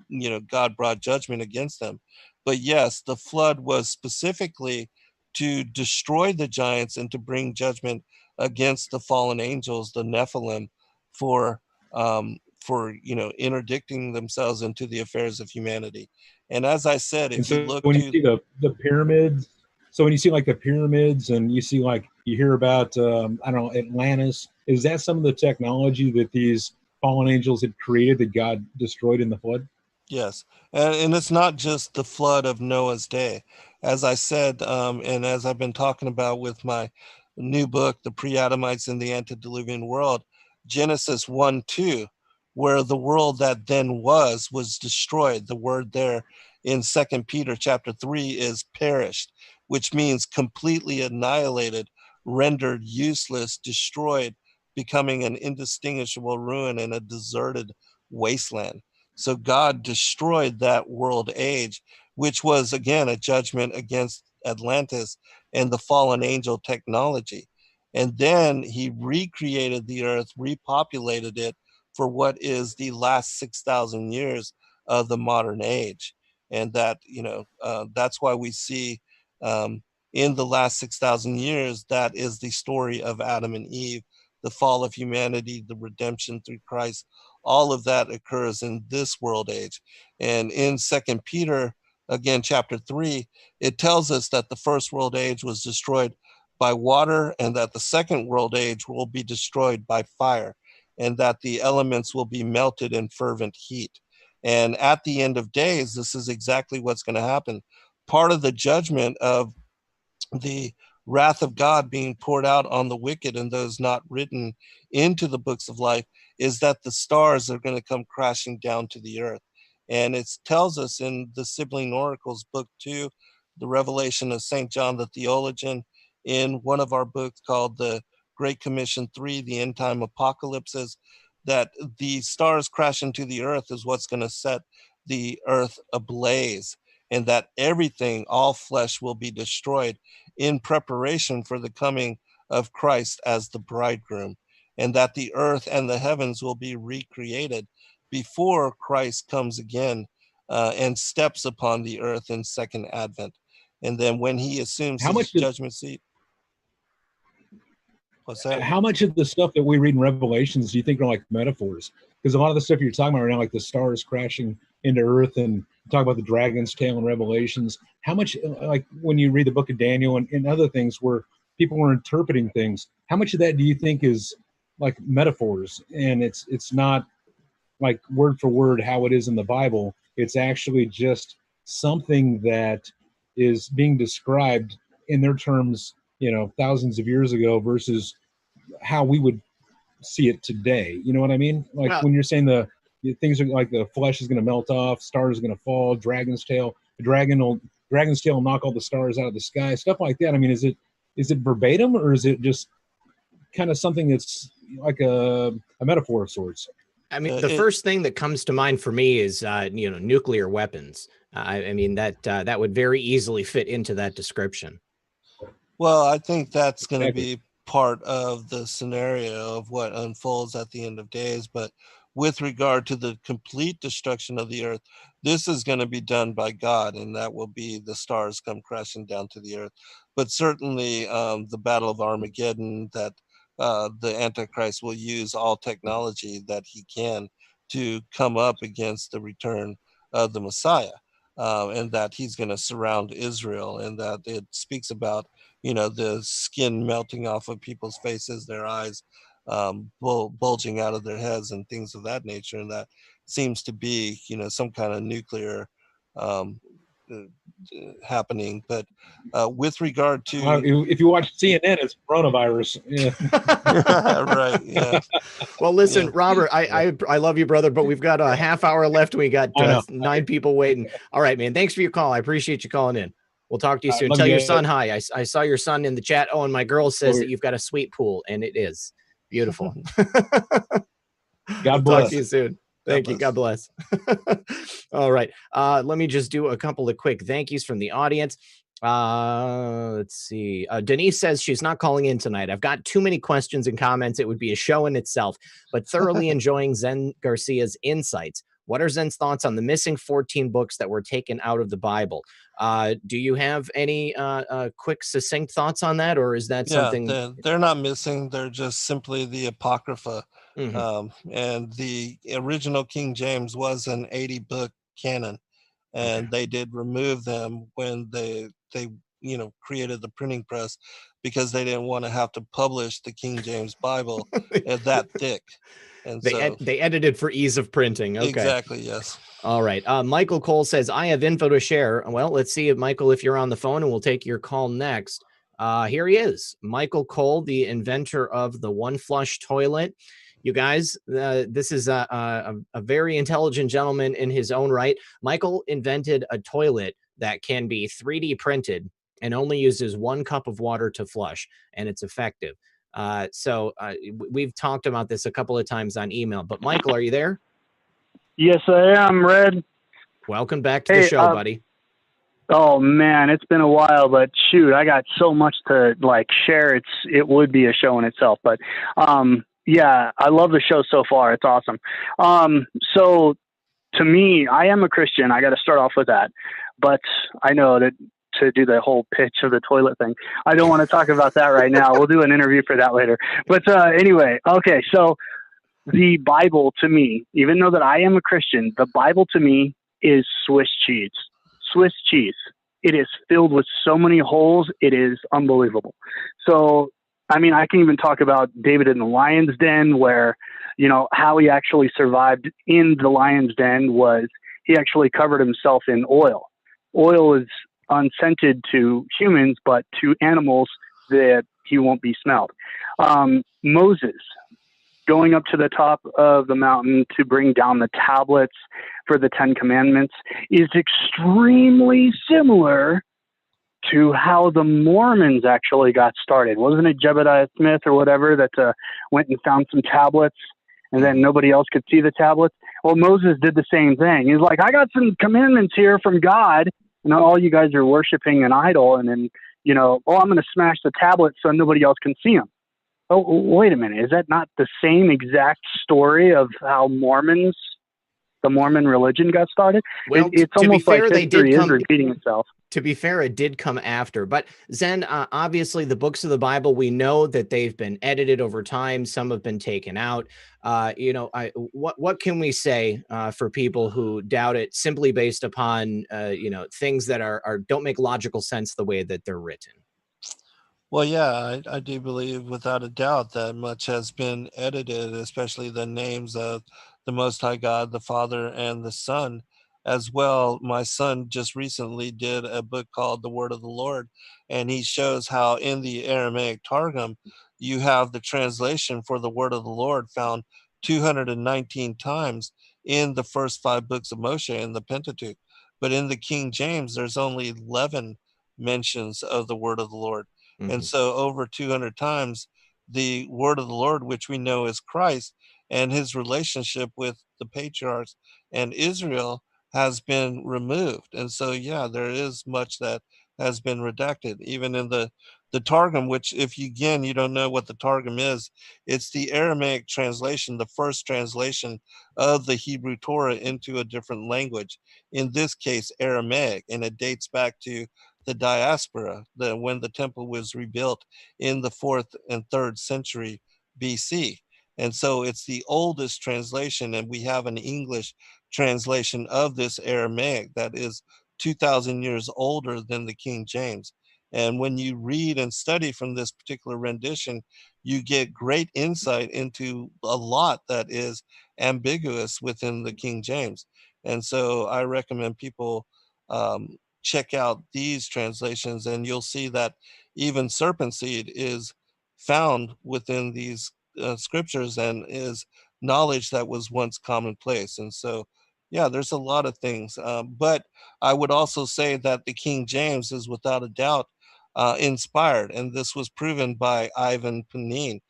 God brought judgment against them. But yes, the flood was specifically to destroy the giants and to bring judgment against the fallen angels, the Nephilim, for for, interdicting themselves into the affairs of humanity. And as I said, And if you so look when to you see the pyramids, so when you see like the pyramids and you see like you hear about I don't know, Atlantis, is that some of the technology that these fallen angels had created that God destroyed in the flood? Yes, and it's not just the flood of Noah's day. As I said, and as I've been talking about with my new book, The Pre-Adamites in the Antediluvian World, Genesis 1:2, where the world that then was destroyed. The word there in 2 Peter chapter 3 is perished, which means completely annihilated, rendered useless, destroyed, becoming an indistinguishable ruin in a deserted wasteland. So God destroyed that world age, which was, again, a judgment against Atlantis and the fallen angel technology. And then he recreated the earth, repopulated it for what is the last 6,000 years of the modern age. And that, that's why we see in the last 6,000 years, that is the story of Adam and Eve, the fall of humanity, the redemption through Christ. All of that occurs in this world age. And in 2 Peter, again, chapter 3, it tells us that the first world age was destroyed by water, and that the second world age will be destroyed by fire, and that the elements will be melted in fervent heat. And at the end of days, this is exactly what's going to happen. Part of the judgment of the wrath of God being poured out on the wicked and those not written into the books of life is that the stars are going to come crashing down to the earth. And it tells us in the Sibling Oracles, book 2, the Revelation of St. John the Theologian, in one of our books called the Great Commission 3, the End Time Apocalypses, that the stars crashing to the earth is what's going to set the earth ablaze, and that everything, all flesh, will be destroyed in preparation for the coming of Christ as the bridegroom, and that the earth and the heavens will be recreated before Christ comes again and steps upon the earth in second advent. And then when he assumes his judgment seat. What's that? How much of the stuff that we read in Revelations do you think are like metaphors? Because a lot of the stuff you're talking about right now, like the stars crashing into earth, and talk about the dragon's tail in Revelations, how much, like when you read the book of Daniel and other things where people were interpreting things, how much of that do you think is like metaphors, and it's not like word for word how it is in the Bible? It's actually just something that is being described in their terms, thousands of years ago versus how we would see it today. You know what I mean? Like when you're saying the things are like the flesh is going to melt off, stars are going to fall, dragon's tail will knock all the stars out of the sky, stuff like that. I mean, is it verbatim, or is it just kind of something that's like a metaphor of sorts? I mean, the first thing that comes to mind for me is, nuclear weapons. I mean, that would very easily fit into that description. Well, I think that's going to be part of the scenario of what unfolds at the end of days. But with regard to the complete destruction of the earth, this is going to be done by God, and that will be the stars come crashing down to the earth. But certainly the Battle of Armageddon, that the Antichrist will use all technology that he can to come up against the return of the Messiah, and that he's going to surround Israel, and that it speaks about, the skin melting off of people's faces, their eyes bulging out of their heads, and things of that nature. And that seems to be, some kind of nuclear happening. But with regard to, if you watch CNN, it's coronavirus. Yeah. Right. Yeah. Well, listen, Robert, I love you, brother, but we've got a half hour left. We got 9 people waiting. All right, man. Thanks for your call. I appreciate you calling in. We'll talk to you soon. Tell your son hi. I saw your son in the chat. Oh, and my girl says that you've got a sweet pool, and it is beautiful. God bless. Talk to you soon. Thank you. God bless. All right. Let me just do a couple of quick thank yous from the audience. Let's see. Denise says she's not calling in tonight. I've got too many questions and comments. It would be a show in itself, but thoroughly enjoying Zen Garcia's insights. What are Zen's thoughts on the missing 14 books that were taken out of the Bible? Do you have any quick, succinct thoughts on that, or is that something? They're not missing. They're just simply the Apocrypha. And the original King James was an 80-book canon, and they did remove them when they created the printing press, because they didn't want to have to publish the King James Bible that thick. And they edited for ease of printing. Okay. Exactly. Yes. All right. Michael Cole says, I have info to share. Well, let's see if Michael, if you're on the phone, and we'll take your call next. Here he is, Michael Cole, the inventor of the one flush toilet. You guys, this is a very intelligent gentleman in his own right. Michael invented a toilet that can be 3D printed and only uses 1 cup of water to flush, and it's effective. So we've talked about this a couple of times on email, but Michael, are you there? Yes, I am, Red. Welcome back to the show, buddy. Oh man, it's been a while, but shoot, I got so much to share. It would be a show in itself, but yeah, I love the show so far. It's awesome. So to me, I am a Christian. I got to start off with that, but I know that to do the whole pitch of the toilet thing, I don't want to talk about that right now. We'll do an interview for that later. But anyway, okay. So the Bible to me, even though that I am a Christian, the Bible to me is Swiss cheese. Swiss cheese. It is filled with so many holes. It is unbelievable. So, I mean, I can even talk about David in the lion's den, where, how he actually survived in the lion's den was he actually covered himself in oil. Oil is unscented to humans, but to animals that he won't be smelled. Moses going up to the top of the mountain to bring down the tablets for the 10 Commandments is extremely similar to how the Mormons actually got started. Wasn't it Jebediah Smith or whatever that went and found some tablets, and then nobody else could see the tablets? Well, Moses did the same thing. He's like, I got some commandments here from God, and all you guys are worshiping an idol, and then, I'm going to smash the tablets so nobody else can see them. Oh, wait a minute. Is that not the same exact story of how the Mormon religion got started? Well, it's almost like history is repeating itself. To be fair, it did come after. But Zen, obviously, the books of the Bible, we know that they've been edited over time. Some have been taken out. What can we say for people who doubt it simply based upon things that are don't make logical sense the way that they're written? Well, yeah, I do believe without a doubt that much has been edited, especially the names of the Most High God, the Father, and the Son as well. My son just recently did a book called The Word of the Lord, and he shows how in the Aramaic Targum, you have the translation for the Word of the Lord found 219 times in the first 5 books of Moshe in the Pentateuch. But in the King James, there's only 11 mentions of the Word of the Lord. And so over 200 times, the word of the Lord, which we know is Christ, and his relationship with the patriarchs and Israel has been removed. And so, yeah, there is much that has been redacted, even in the Targum, which if you don't know what the Targum is, it's the Aramaic translation, the first translation of the Hebrew Torah into a different language, in this case, Aramaic, and it dates back to the diaspora, when the temple was rebuilt in the 4th and 3rd century BC. And so it's the oldest translation, and we have an English translation of this Aramaic that is 2,000 years older than the King James. And when you read and study from this particular rendition, you get great insight into a lot that is ambiguous within the King James. And so I recommend people check out these translations, and you'll see that even serpent seed is found within these scriptures and is knowledge that was once commonplace. And so, yeah, there's a lot of things. But I would also say that the King James is without a doubt inspired, and this was proven by Ivan Panin,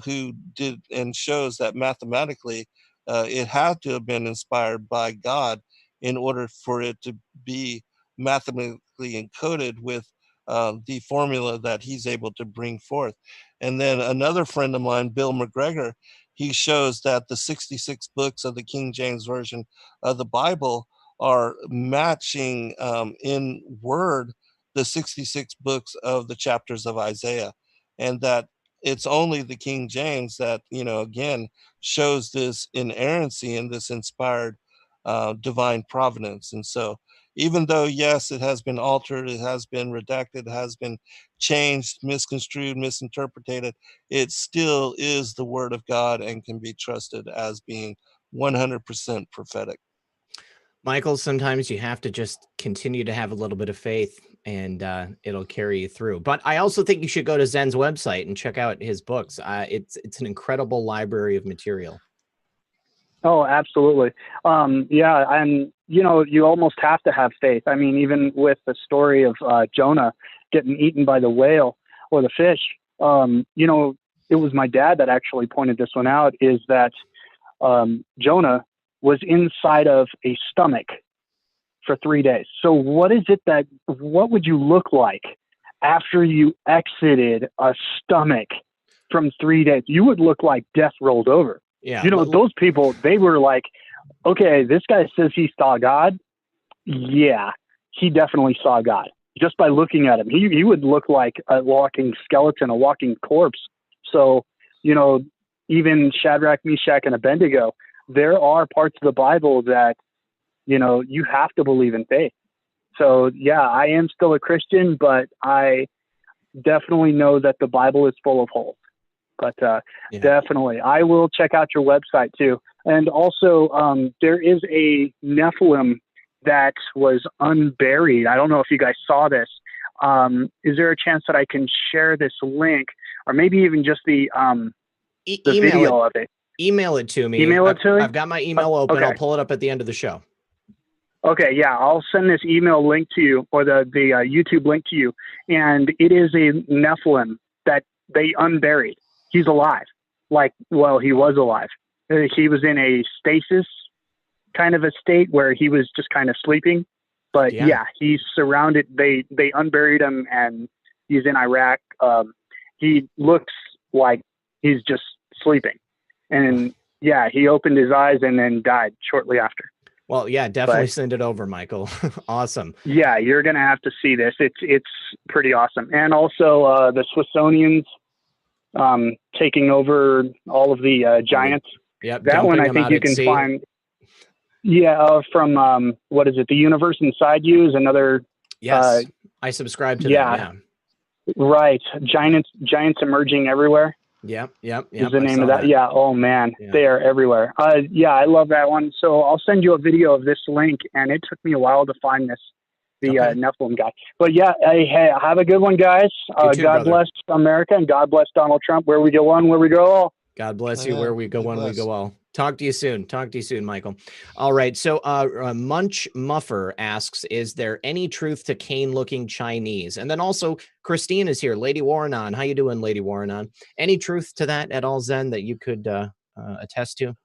who did and shows that mathematically it had to have been inspired by God in order for it to be mathematically encoded with the formula that he's able to bring forth. And then another friend of mine, Bill McGregor, he shows that the 66 books of the King James Version of the Bible are matching in word the 66 books of the chapters of Isaiah, and that it's only the King James that, again, shows this inerrancy and this inspired divine providence. And so even though, yes, it has been altered, it has been redacted, it has been changed, misconstrued, misinterpreted, it still is the word of God and can be trusted as being 100% prophetic. Michael, sometimes you have to just continue to have a little bit of faith, and it'll carry you through. But I also think you should go to Zen's website and check out his books. It's an incredible library of material. Oh, absolutely. Yeah, and you almost have to have faith. I mean, even with the story of Jonah getting eaten by the whale or the fish, it was my dad that actually pointed this one out, is that Jonah was inside of a stomach for 3 days. So what would you look like after you exited a stomach from 3 days? You would look like death rolled over. Yeah. Those people, they were like, okay, this guy says he saw God. Yeah, he definitely saw God. Just by looking at him, he would look like a walking skeleton, a walking corpse. So, even Shadrach, Meshach, and Abednego, there are parts of the Bible that, you have to believe in faith. So, yeah, I am still a Christian, but I definitely know that the Bible is full of holes. But definitely, I will check out your website too. And also, there is a Nephilim that was unburied. I don't know if you guys saw this. Is there a chance that I can share this link, or maybe even just the video of it? Email it to me. I've got my email open. Okay. I'll pull it up at the end of the show. Okay, yeah, I'll send this email link to you, or the YouTube link to you. And it is a Nephilim that they unburied. He's alive. He was alive. He was in a stasis kind of a state where he was just kind of sleeping. But yeah he's surrounded. They unburied him, and he's in Iraq. He looks like he's just sleeping. And yeah, he opened his eyes and then died shortly after. Well, yeah, definitely send it over, Michael. Awesome. Yeah, you're going to have to see this. It's pretty awesome. And also the Smithsonian's taking over all of the giants. Yep. That one I think you can find. Yeah, from what is it? The Universe Inside You is another. Yes, I subscribe to that. Yeah. Right. Giants emerging everywhere. Yep. Is the name of that? Yeah. Oh man, they are everywhere. Yeah, I love that one. So I'll send you a video of this link, and it took me a while to find this, Nephilim guy. But yeah, hey, have a good one, guys. God bless America, and God bless Donald Trump. Where we go one, where we go all. God bless you. Where we go one, we go all. Talk to you soon, Michael. All right. So Munch Muffer asks, is there any truth to Cain looking Chinese? And then also Christine is here. Lady Warrenon. How you doing, Lady Warrenon? Any truth to that at all, Zen, that you could attest to?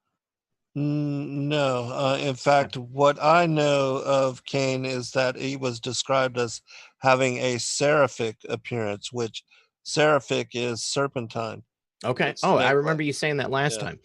No. In fact, what I know of Cain is that he was described as having a seraphic appearance, which seraphic is serpentine. Okay. I remember you saying that last time.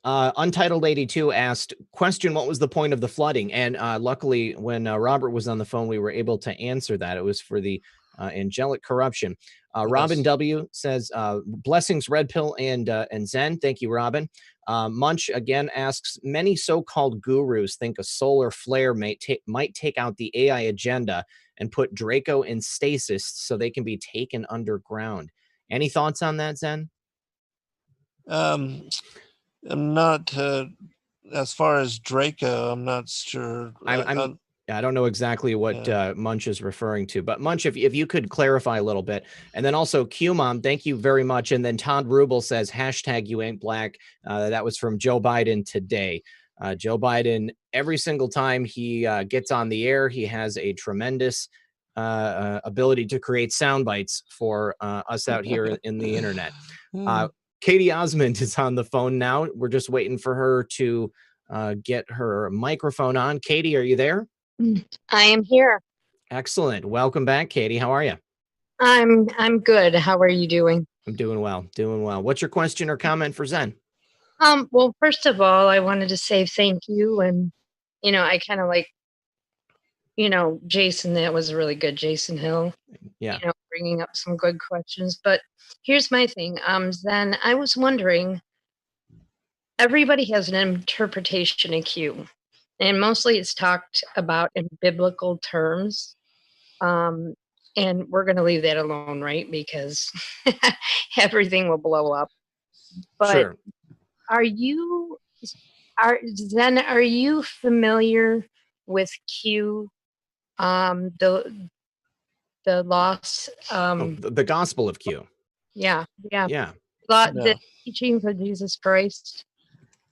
Untitled 82 asked, question, what was the point of the flooding? And luckily, when Robert was on the phone, we were able to answer that. It was for the angelic corruption. Robin W. says, blessings, Red Pill and Zen. Thank you, Robin. Munch again asks, many so-called gurus think a solar flare might take out the AI agenda and put Draco in stasis so they can be taken underground. Any thoughts on that, Zen? I'm not, as far as Draco, I'm not sure. I don't know exactly what Munch is referring to, but Munch, if you could clarify a little bit. And then also QMom, thank you very much. And then Todd Rubel says, hashtag you ain't black. That was from Joe Biden today. Joe Biden, every single time he gets on the air, he has a tremendous ability to create sound bites for us out here in the internet. Katie Osmond is on the phone now. We're just waiting for her to get her microphone on. Katie, are you there? I am here. Excellent. Welcome back, Katie. How are you? I'm good. How are you doing? I'm doing well. What's your question or comment for Zen? Well, first of all, I wanted to say thank you. And, I kind of like, Jason, that was really good. Jason Hill. Yeah. bringing up some good questions. But here's my thing. Zen, I was wondering, everybody has an interpretation of Q, and mostly it's talked about in biblical terms. And we're going to leave that alone, right? Because everything will blow up. But Sure. Zen, are you familiar with Q? The lost. The Gospel of Q. Yeah. No. The teachings of Jesus Christ.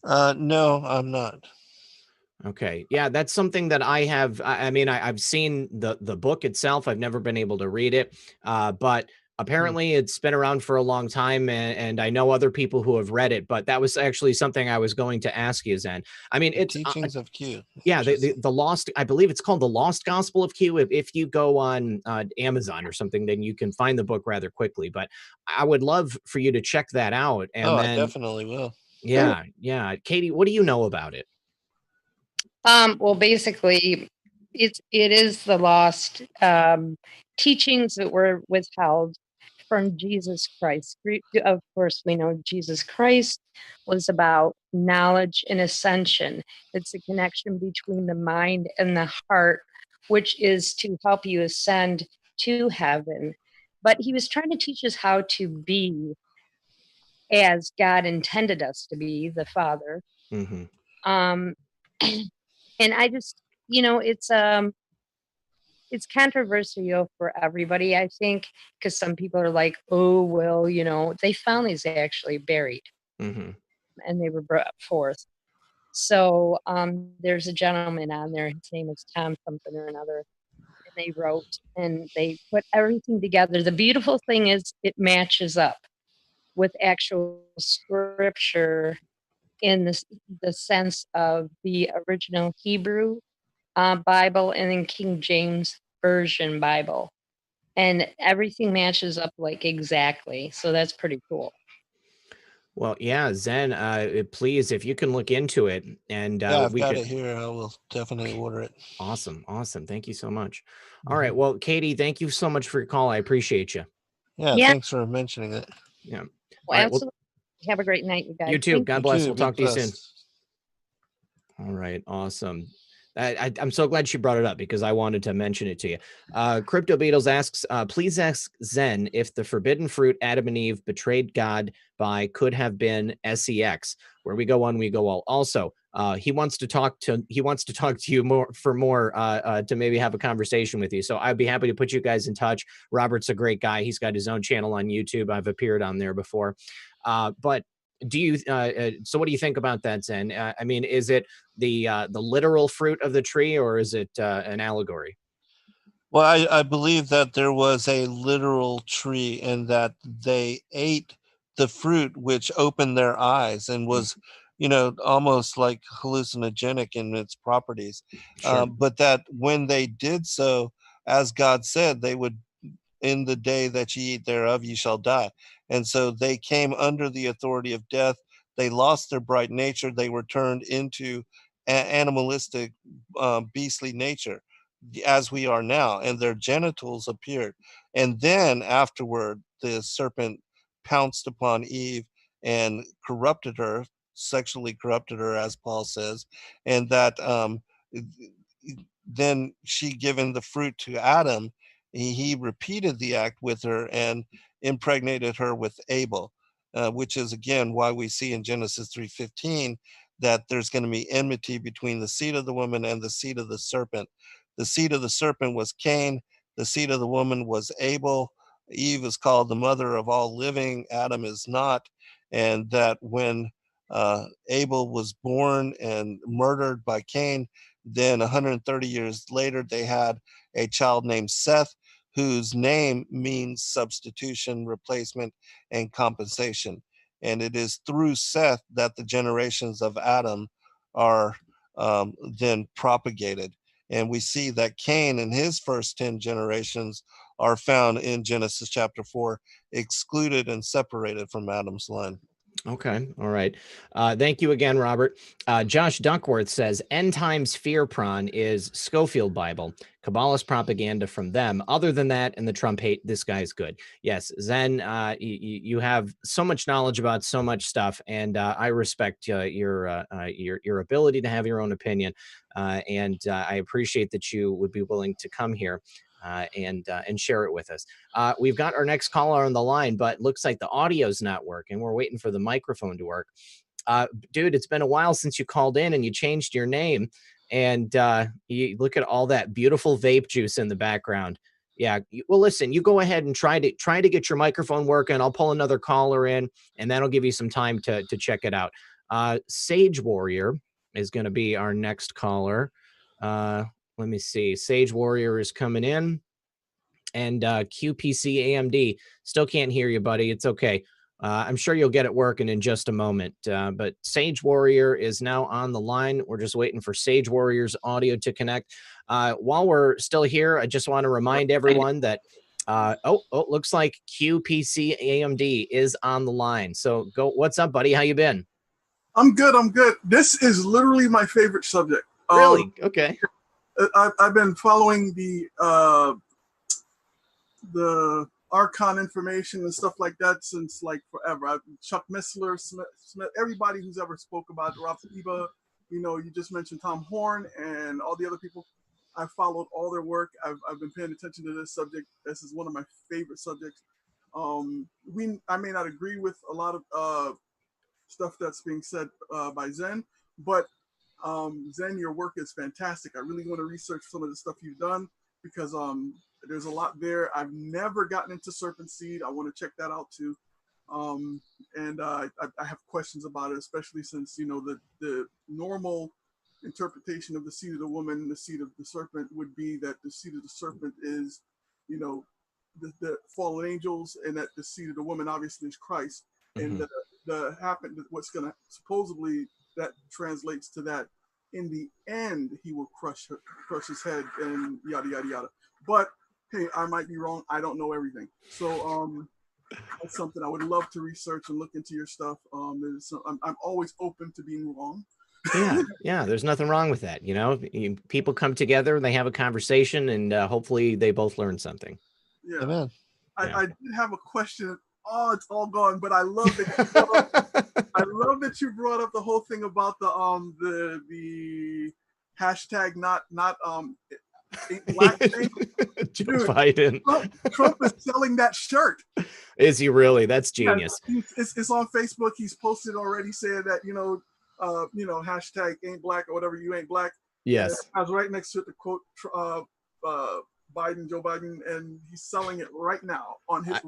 No, I'm not. Okay. Yeah, that's something that I have. I mean, I've seen the book itself. I've never been able to read it, but apparently it's been around for a long time, and I know other people who have read it. But that was actually something I was going to ask you, Zen. I mean, it's teachings of Q. Yeah, the lost. I believe it's called the Lost Gospel of Q. If you go on Amazon or something, then you can find the book rather quickly. But I would love for you to check that out. And then, I definitely will. Yeah. Katie, what do you know about it? Well, basically, it is the lost teachings that were withheld from Jesus Christ. Of course, we know Jesus Christ was about knowledge and ascension. It's a connection between the mind and the heart, which is to help you ascend to heaven. But he was trying to teach us how to be as God intended us to be, the Father. Mm-hmm. And I just, it's controversial for everybody, I think, because some people are like, oh, well, they found these actually buried, and they were brought forth. So there's a gentleman on there, his name is Tom something or another, and they wrote and they put everything together. The beautiful thing is it matches up with actual scripture in the sense of the original Hebrew Bible and then King James Version Bible. And everything matches up like exactly. So that's pretty cool. Well, yeah, Zen, please, if you can look into it, and I've got it here. I will definitely order it. Awesome. Thank you so much. All right. Well, Katie, thank you so much for your call. I appreciate you. Yeah. Thanks for mentioning it. Yeah. Well, absolutely. Have a great night, you guys. You too. God bless. We'll talk to you soon. All right. Awesome. I'm so glad she brought it up because I wanted to mention it to you. Crypto Beatles asks, please ask Zen if the forbidden fruit Adam and Eve betrayed God by could have been sex. Where we go on, we go all. Also, he wants to talk to you more to maybe have a conversation with you. So I'd be happy to put you guys in touch. Robert's a great guy. He's got his own channel on YouTube. I've appeared on there before. But do you so what do you think about that, Zen? I mean, is it the literal fruit of the tree, or is it an allegory? Well, I believe that there was a literal tree and that they ate the fruit, which opened their eyes and was, almost like hallucinogenic in its properties. Sure. But that when they did so, as God said, they would, in the day that ye eat thereof, ye shall die. And so they came under the authority of death. They lost their bright nature. They were turned into animalistic, beastly nature, as we are now, and their genitals appeared. And then afterward, the serpent pounced upon Eve and corrupted her, sexually corrupted her, as Paul says, and that then she given the fruit to Adam. He repeated the act with her and impregnated her with Abel, which is again why we see in Genesis 3:15 that there's going to be enmity between the seed of the woman and the seed of the serpent. The seed of the serpent was Cain. The seed of the woman was Abel. Eve is called the mother of all living. Adam is not. And that when Abel was born and murdered by Cain, then 130 years later, they had a child named Seth, whose name means substitution, replacement, and compensation. And it is through Seth that the generations of Adam are then propagated. And we see that Cain and his first 10 generations are found in Genesis chapter 4, excluded and separated from Adam's line. Okay. All right. Thank you again, Robert. Josh Duckworth says End Times Fear Prawn is Schofield Bible, Kabbalist propaganda from them. Other than that, and the Trump hate, this guy's good. Yes, Zen, you have so much knowledge about so much stuff, and I respect your ability to have your own opinion, and I appreciate that you would be willing to come here. And share it with us. We've got our next caller on the line, but looks like the audio's not working. We're waiting for the microphone to work. Dude, it's been a while since you called in and you changed your name. And you look at all that beautiful vape juice in the background. Yeah. Well, listen, you go ahead and try to get your microphone working. I'll pull another caller in, and that'll give you some time to check it out. Sage Warrior is going to be our next caller. Let me see. Sage Warrior is coming in, and QPC AMD still can't hear you, buddy. It's okay. I'm sure you'll get it working in just a moment. But Sage Warrior is now on the line. We're just waiting for Sage Warrior's audio to connect. While we're still here, I just want to remind everyone that looks like QPC AMD is on the line. So go. What's up, buddy? How you been? I'm good. I'm good. This is literally my favorite subject. Really? Okay. I've been following the Archon information and stuff like that since like forever. Chuck Missler, Smith, everybody who's ever spoke about Rob Eva, you just mentioned Tom Horn and all the other people. I followed all their work. I've been paying attention to this subject. This is one of my favorite subjects. I may not agree with a lot of stuff that's being said by Zen, but Zen, your work is fantastic. I really want to research some of the stuff you've done because there's a lot there. I've never gotten into Serpent Seed. I want to check that out too. And I have questions about it, especially since, the normal interpretation of the seed of the woman, the seed of the serpent would be that the seed of the serpent is, the fallen angels, and that the seed of the woman obviously is Christ. Mm-hmm. And what's going to supposedly that translates to that in the end he will crush his head and yada yada yada. But hey, I might be wrong. I don't know everything. So that's something I would love to research and look into your stuff. I'm always open to being wrong. Yeah. There's nothing wrong with that. People come together, they have a conversation, and hopefully they both learn something. Yeah. Amen. I did have a question. Oh, it's all gone. But I love that you brought up the whole thing about the hashtag not black thing. Joe Biden. Trump is selling that shirt. Is he really? That's genius. Yeah, it's on Facebook. He's posted already saying that hashtag ain't black or whatever. You ain't black. Yes. I was right next to it to quote Joe Biden, and he's selling it right now on his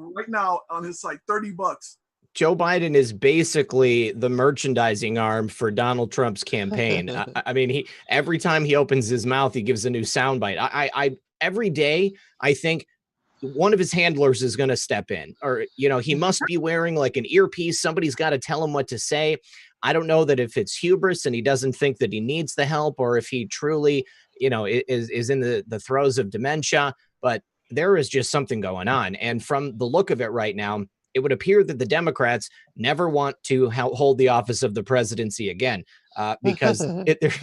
site, $30. Joe Biden is basically the merchandising arm for Donald Trump's campaign. I mean, every time he opens his mouth, he gives a new soundbite. I every day, I think one of his handlers is going to step in, or, he must be wearing like an earpiece. Somebody's got to tell him what to say. I don't know that if it's hubris and he doesn't think that he needs the help, or if he truly, is in the throes of dementia, but there is just something going on. And from the look of it right now, it would appear that the Democrats never want to hold the office of the presidency again, because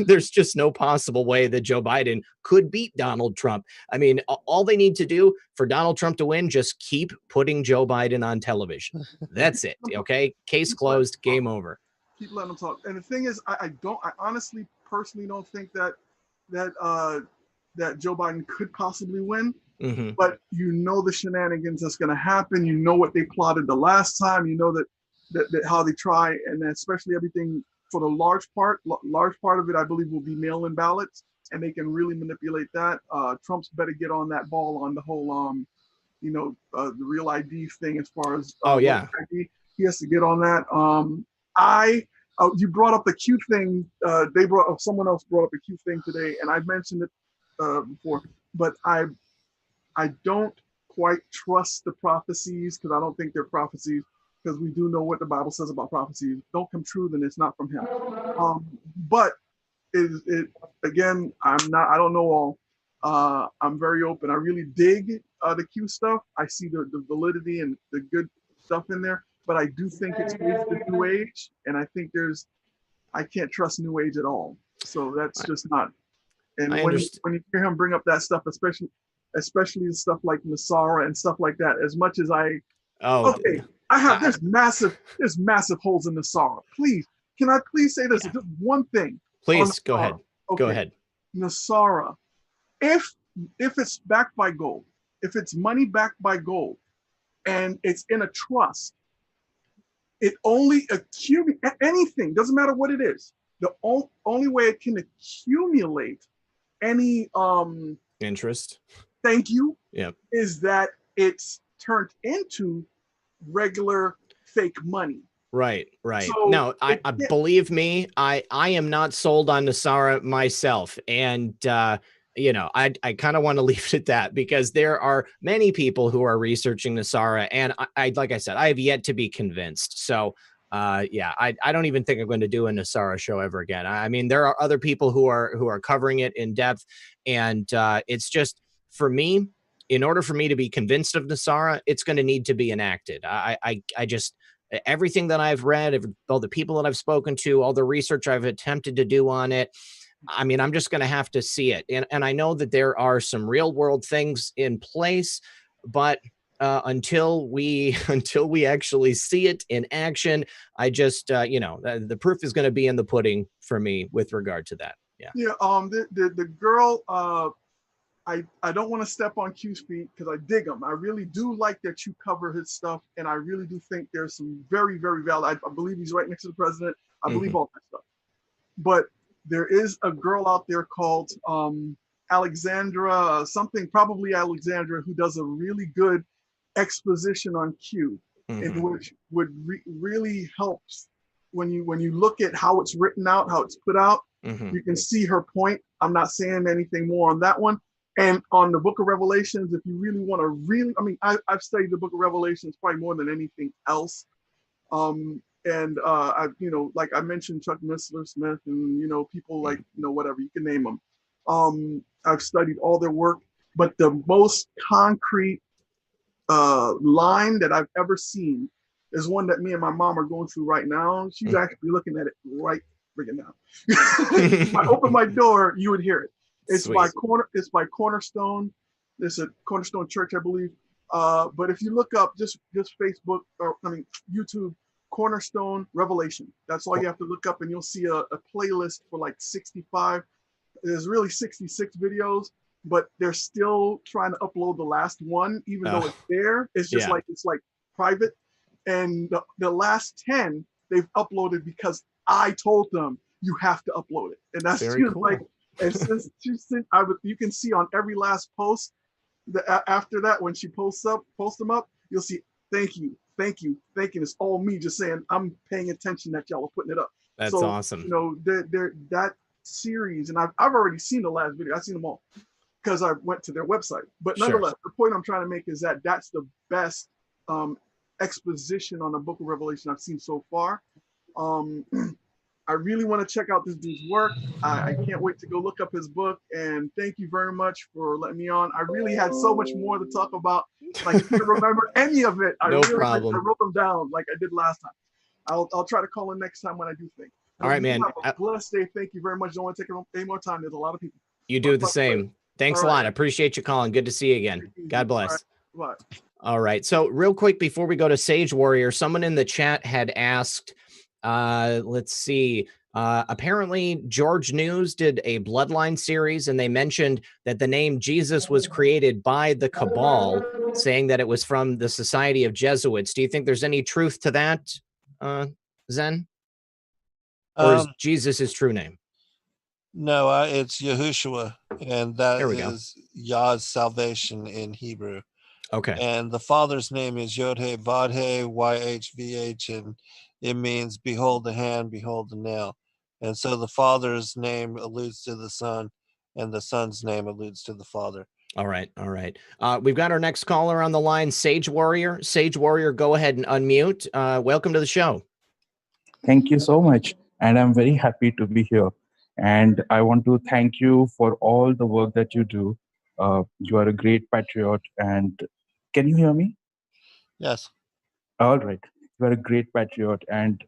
there's just no possible way that Joe Biden could beat Donald Trump. I mean, all they need to do for Donald Trump to win, just keep putting Joe Biden on television. That's it. Okay. Case closed. Game over. Keep letting them talk. And the thing is, I honestly, personally don't think that Joe Biden could possibly win. Mm-hmm. But the shenanigans that's going to happen. What they plotted the last time. That how they try, and especially everything for the large part of it, I believe, will be mail-in ballots, and they can really manipulate that. Trump's better get on that ball on the whole, the real ID thing as far as ID. He has to get on that. You brought up the Q thing. Someone else brought up the Q thing today, and I mentioned it before, but I don't quite trust the prophecies, because I don't think they're prophecies, because we do know what the Bible says about prophecies. Don't come true, then it's not from him. But again, I don't know all. I'm very open. I really dig the Q stuff. I see the validity and the good stuff in there. but I do think it's based in New Age, and I think I can't trust New Age at all. So that's just not. And when you hear him bring up that stuff, especially stuff like Nasara and stuff like that, as much as there's massive holes in Nasara. Please, can I please say this? Just one thing. Please go ahead. Okay. Go ahead. Nasara, if it's backed by gold, if it's money backed by gold, and it's in a trust, it only accumulates anything. Doesn't matter what it is. The only way it can accumulate any interest, thank you, yeah, is that it's turned into regular fake money. Right. So no, I believe me, I am not sold on Nasara myself, and I kind of want to leave it at that, because there are many people who are researching Nasara, and I like I said, I have yet to be convinced. So I don't even think I'm going to do a Nasara show ever again. I mean, there are other people who are covering it in depth, and it's just, for me, in order for me to be convinced of Nasara, it's going to need to be enacted. I just, everything that I've read, all the people that I've spoken to, all the research I've attempted to do on it, I mean, I'm just going to have to see it. And I know that there are some real world things in place, but until we actually see it in action, I just, the proof is going to be in the pudding for me with regard to that. Yeah. Yeah. The girl, I don't want to step on Q's feet because I dig him. I really do like that you cover his stuff, and I really do think there's some very, very valid. I believe he's right next to the president. I believe all that stuff. But there is a girl out there called Alexandra, probably Alexandra, who does a really good exposition on Q, in which really helps when you look at how it's written out, how it's put out. You can see her point. I'm not saying anything more on that one. And on the Book of Revelations, if you really want to I've studied the Book of Revelations probably more than anything else. Like I mentioned, Chuck Missler Smith, and people like whatever, you can name them. I've studied all their work, but the most concrete line that I've ever seen is one that me and my mom are going through right now. She's actually looking at it right freaking now. If I open my door, you would hear it. It's by Cornerstone. It's a Cornerstone Church, I believe. But if you look up just Facebook YouTube, Cornerstone Revelation. That's all you have to look up, and you'll see a playlist for like 65. There's really 66 videos, but they're still trying to upload the last one, even though it's there. It's just it's like private. And the last 10 they've uploaded because I told them you have to upload it, and that's very just cool. like. And you can see on every last post after that, when she posts them up, you'll see thank you. It's all me just saying I'm paying attention that y'all are putting it up. That's awesome. That series, and I've already seen the last video. I've seen them all because I went to their website. But nonetheless, the point I'm trying to make is that that's the best exposition on the Book of Revelation I've seen so far. I really want to check out this dude's work. I can't wait to go look up his book. And thank you very much for letting me on. I really had so much more to talk about. Like, if you remember any of it, No problem. I wrote them down like I did last time. I'll try to call in next time when I do think. All right, man. Have a blessed day. Thank you very much. Don't want to take any more time. There's a lot of people. You do the same. Thanks a lot. I appreciate you calling. Good to see you again. God bless. Bye. All right. So real quick, before we go to Sage Warrior, someone in the chat had asked, let's see. Apparently George News did a Bloodline series, and they mentioned that the name Jesus was created by the Cabal, saying that it was from the Society of Jesuits. Do you think there's any truth to that, Zen? Or is Jesus his true name? No, it's Yahushua, and that is Yah's salvation in Hebrew. Okay. And the Father's name is Yod-He Vod-He YHVH, and it means behold the hand, behold the nail. And so the Father's name alludes to the Son, and the Son's name alludes to the Father. All right. All right. We've got our next caller on the line, Sage Warrior. Sage Warrior, go ahead and unmute. Welcome to the show. Thank you so much. And I'm very happy to be here. And I want to thank you for all the work that you do. You are a great patriot. And can you hear me? Yes. All right. You are a great patriot, and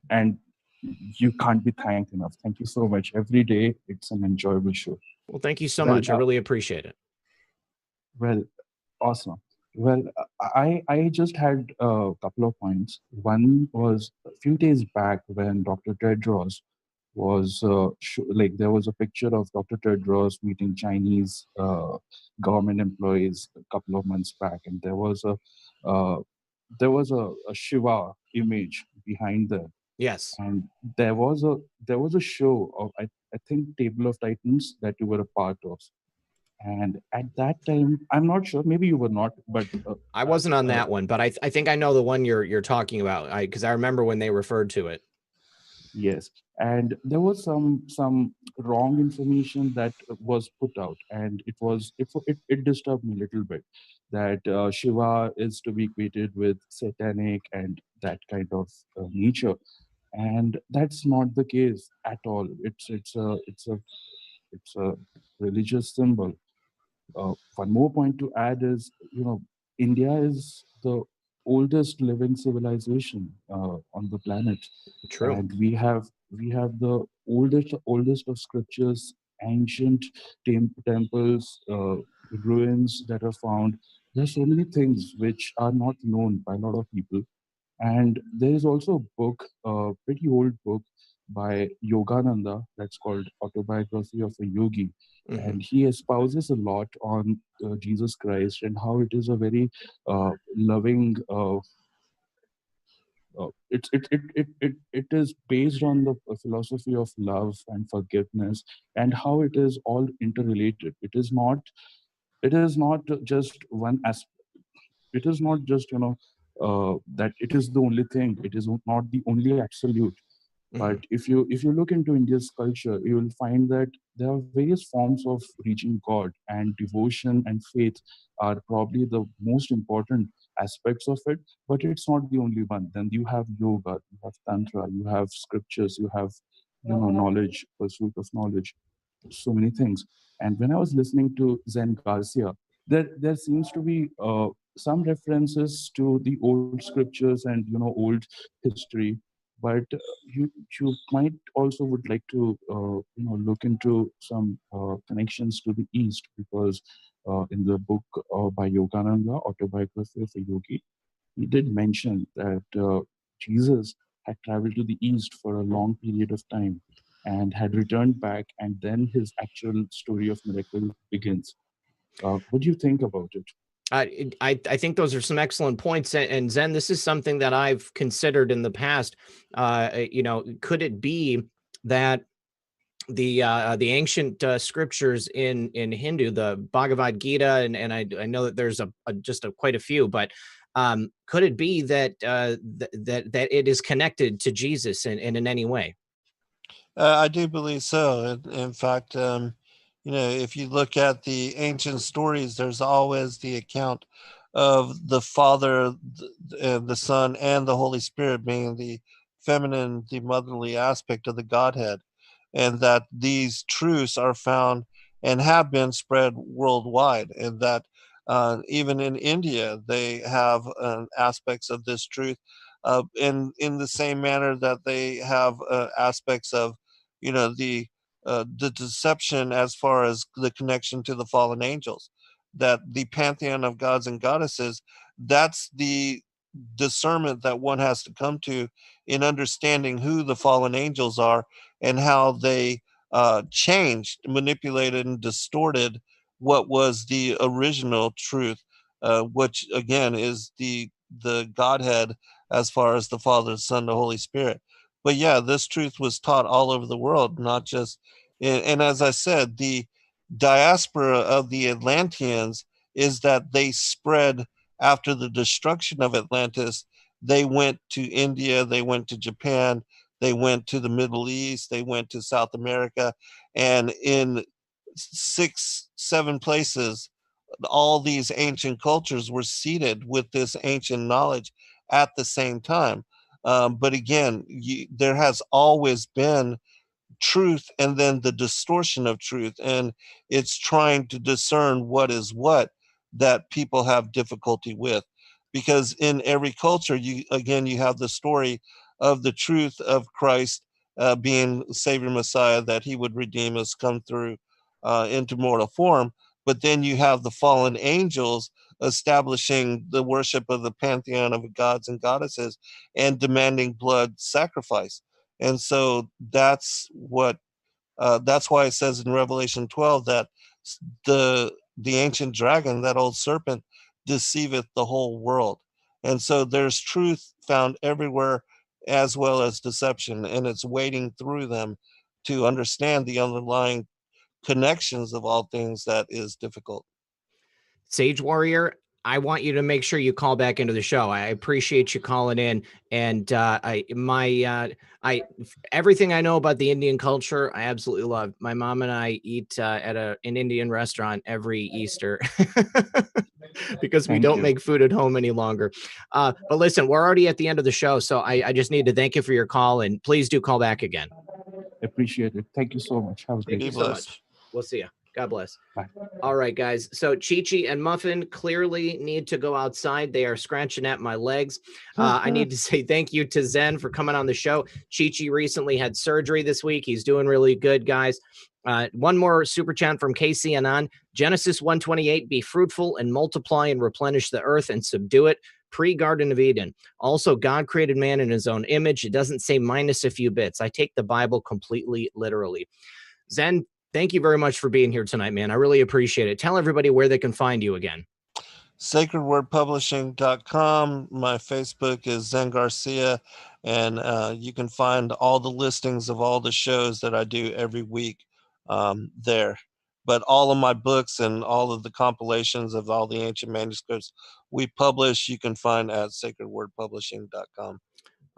you can't be thanked enough. Thank you so much. Every day, it's an enjoyable show. Well, thank you so much. I really appreciate it. Well, awesome. Well, I just had a couple of points. One was a few days back when Dr. Tedros was like there was a picture of Dr. Tedros meeting Chinese government employees a couple of months back, and uh, there was a Shiva image behind them. Yes. And there was a show of I think Table of Titans that you were a part of. And at that time, I'm not sure. Maybe you were not, but I wasn't on that one. But I think I know the one you're talking about. Because I remember when they referred to it. Yes, and there was some wrong information that was put out, and it disturbed me a little bit that Shiva is to be equated with satanic and that kind of nature, and that's not the case at all. It's a religious symbol. One more point to add is, India is the oldest living civilization on the planet. True. And we have the oldest of scriptures, ancient temples, ruins that are found. There's so many things which are not known by a lot of people. And there is also a book, a pretty old book by Yogananda that's called Autobiography of a Yogi. Mm-hmm. And he espouses a lot on Jesus Christ and how it is a very loving. It is based on the philosophy of love and forgiveness and how it is all interrelated. It is not just one aspect. It is not just that it is the only thing. It is not the only absolute. But if you look into India's culture, you will find that there are various forms of reaching God, and devotion and faith are probably the most important aspects of it. But it's not the only one. Then you have yoga, you have tantra, you have scriptures, you have knowledge, pursuit of knowledge, so many things. And when I was listening to Zen Garcia, there seems to be some references to the old scriptures and old history, but you might also would like to look into some connections to the East, because in the book by Yogananda, Autobiography of a Yogi, he did mention that Jesus had traveled to the East for a long period of time and had returned back, and then his actual story of miracle begins. What do you think about it? I think those are some excellent points. And Zen, this is something that I've considered in the past. Could it be that the ancient scriptures in Hindu, the Bhagavad Gita, and I know that there's quite a few, but could it be that that it is connected to Jesus in any way? I do believe so. In fact, if you look at the ancient stories, there's always the account of the Father, the Son, and the Holy Spirit being the feminine, the motherly aspect of the Godhead, and that these truths are found and have been spread worldwide, and that even in India, they have aspects of this truth in the same manner that they have aspects of the deception as far as the connection to the fallen angels, that the pantheon of gods and goddesses, that's the discernment that one has to come to in understanding who the fallen angels are and how they changed, manipulated, and distorted what was the original truth, which again is the Godhead as far as the Father, Son, the Holy Spirit. But yeah, this truth was taught all over the world, not just and as I said, the diaspora of the Atlanteans is that they spread after the destruction of Atlantis. They went to India, they went to Japan, they went to the Middle East, they went to South America, and in 6-7 places, all these ancient cultures were seated with this ancient knowledge at the same time. But again, there has always been truth and then the distortion of truth, and it's trying to discern what is what that people have difficulty with. because in every culture, you have the story of the truth of Christ being Savior Messiah, that he would redeem us, come through into mortal form. But then you have the fallen angels establishing the worship of the pantheon of gods and goddesses and demanding blood sacrifice. And so that's why it says in Revelation 12 that the ancient dragon, that old serpent, deceiveth the whole world. And so there's truth found everywhere as well as deception, and it's wading through them to understand the underlying connections of all things that is difficult. Sage Warrior, I want you to make sure you call back into the show. I appreciate you calling in, and everything I know about the Indian culture, I absolutely love. My mom and I eat at an Indian restaurant every Easter because we don't make food at home any longer. But listen, we're already at the end of the show, so I just need to thank you for your call, and please do call back again. Appreciate it. Thank you so much. Have a great day. Thank you so much. We'll see you. God bless. Bye. All right, guys. So Chi-Chi and Muffin clearly need to go outside. They are scratching at my legs. I need to say thank you to Zen for coming on the show. Chi-Chi recently had surgery this week. He's doing really good, guys. One more super chat from KC Anon. Genesis 1:28, be fruitful and multiply and replenish the earth and subdue it. Pre-Garden of Eden. Also, God created man in his own image. It doesn't say minus a few bits. I take the Bible completely literally. Zen, thank you very much for being here tonight, man. I really appreciate it. Tell everybody where they can find you again. sacredwordpublishing.com. My Facebook is Zen Garcia, and you can find all the listings of all the shows that I do every week there. But all of my books and all of the compilations of all the ancient manuscripts we publish, you can find at sacredwordpublishing.com.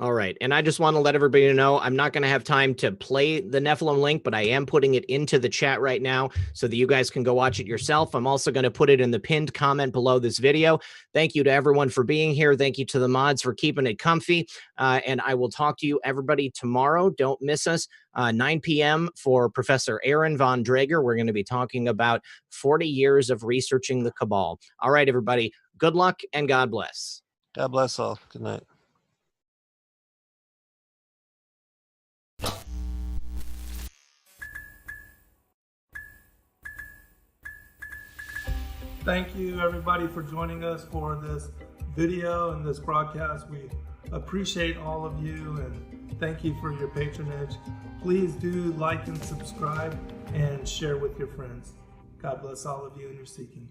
All right. And I just want to let everybody know, I'm not going to have time to play the Nephilim link, but I am putting it into the chat right now so that you guys can go watch it yourself. I'm also going to put it in the pinned comment below this video. Thank you to everyone for being here. Thank you to the mods for keeping it comfy. And I will talk to you, everybody, tomorrow. Don't miss us. 9 p.m. for Professor Aaron von Drager. We're going to be talking about 40 years of researching the Cabal. All right, everybody. Good luck and God bless. God bless all. Good night. Thank you, everybody, for joining us for this video and this broadcast. We appreciate all of you and thank you for your patronage. Please do like and subscribe and share with your friends. God bless all of you in your seeking.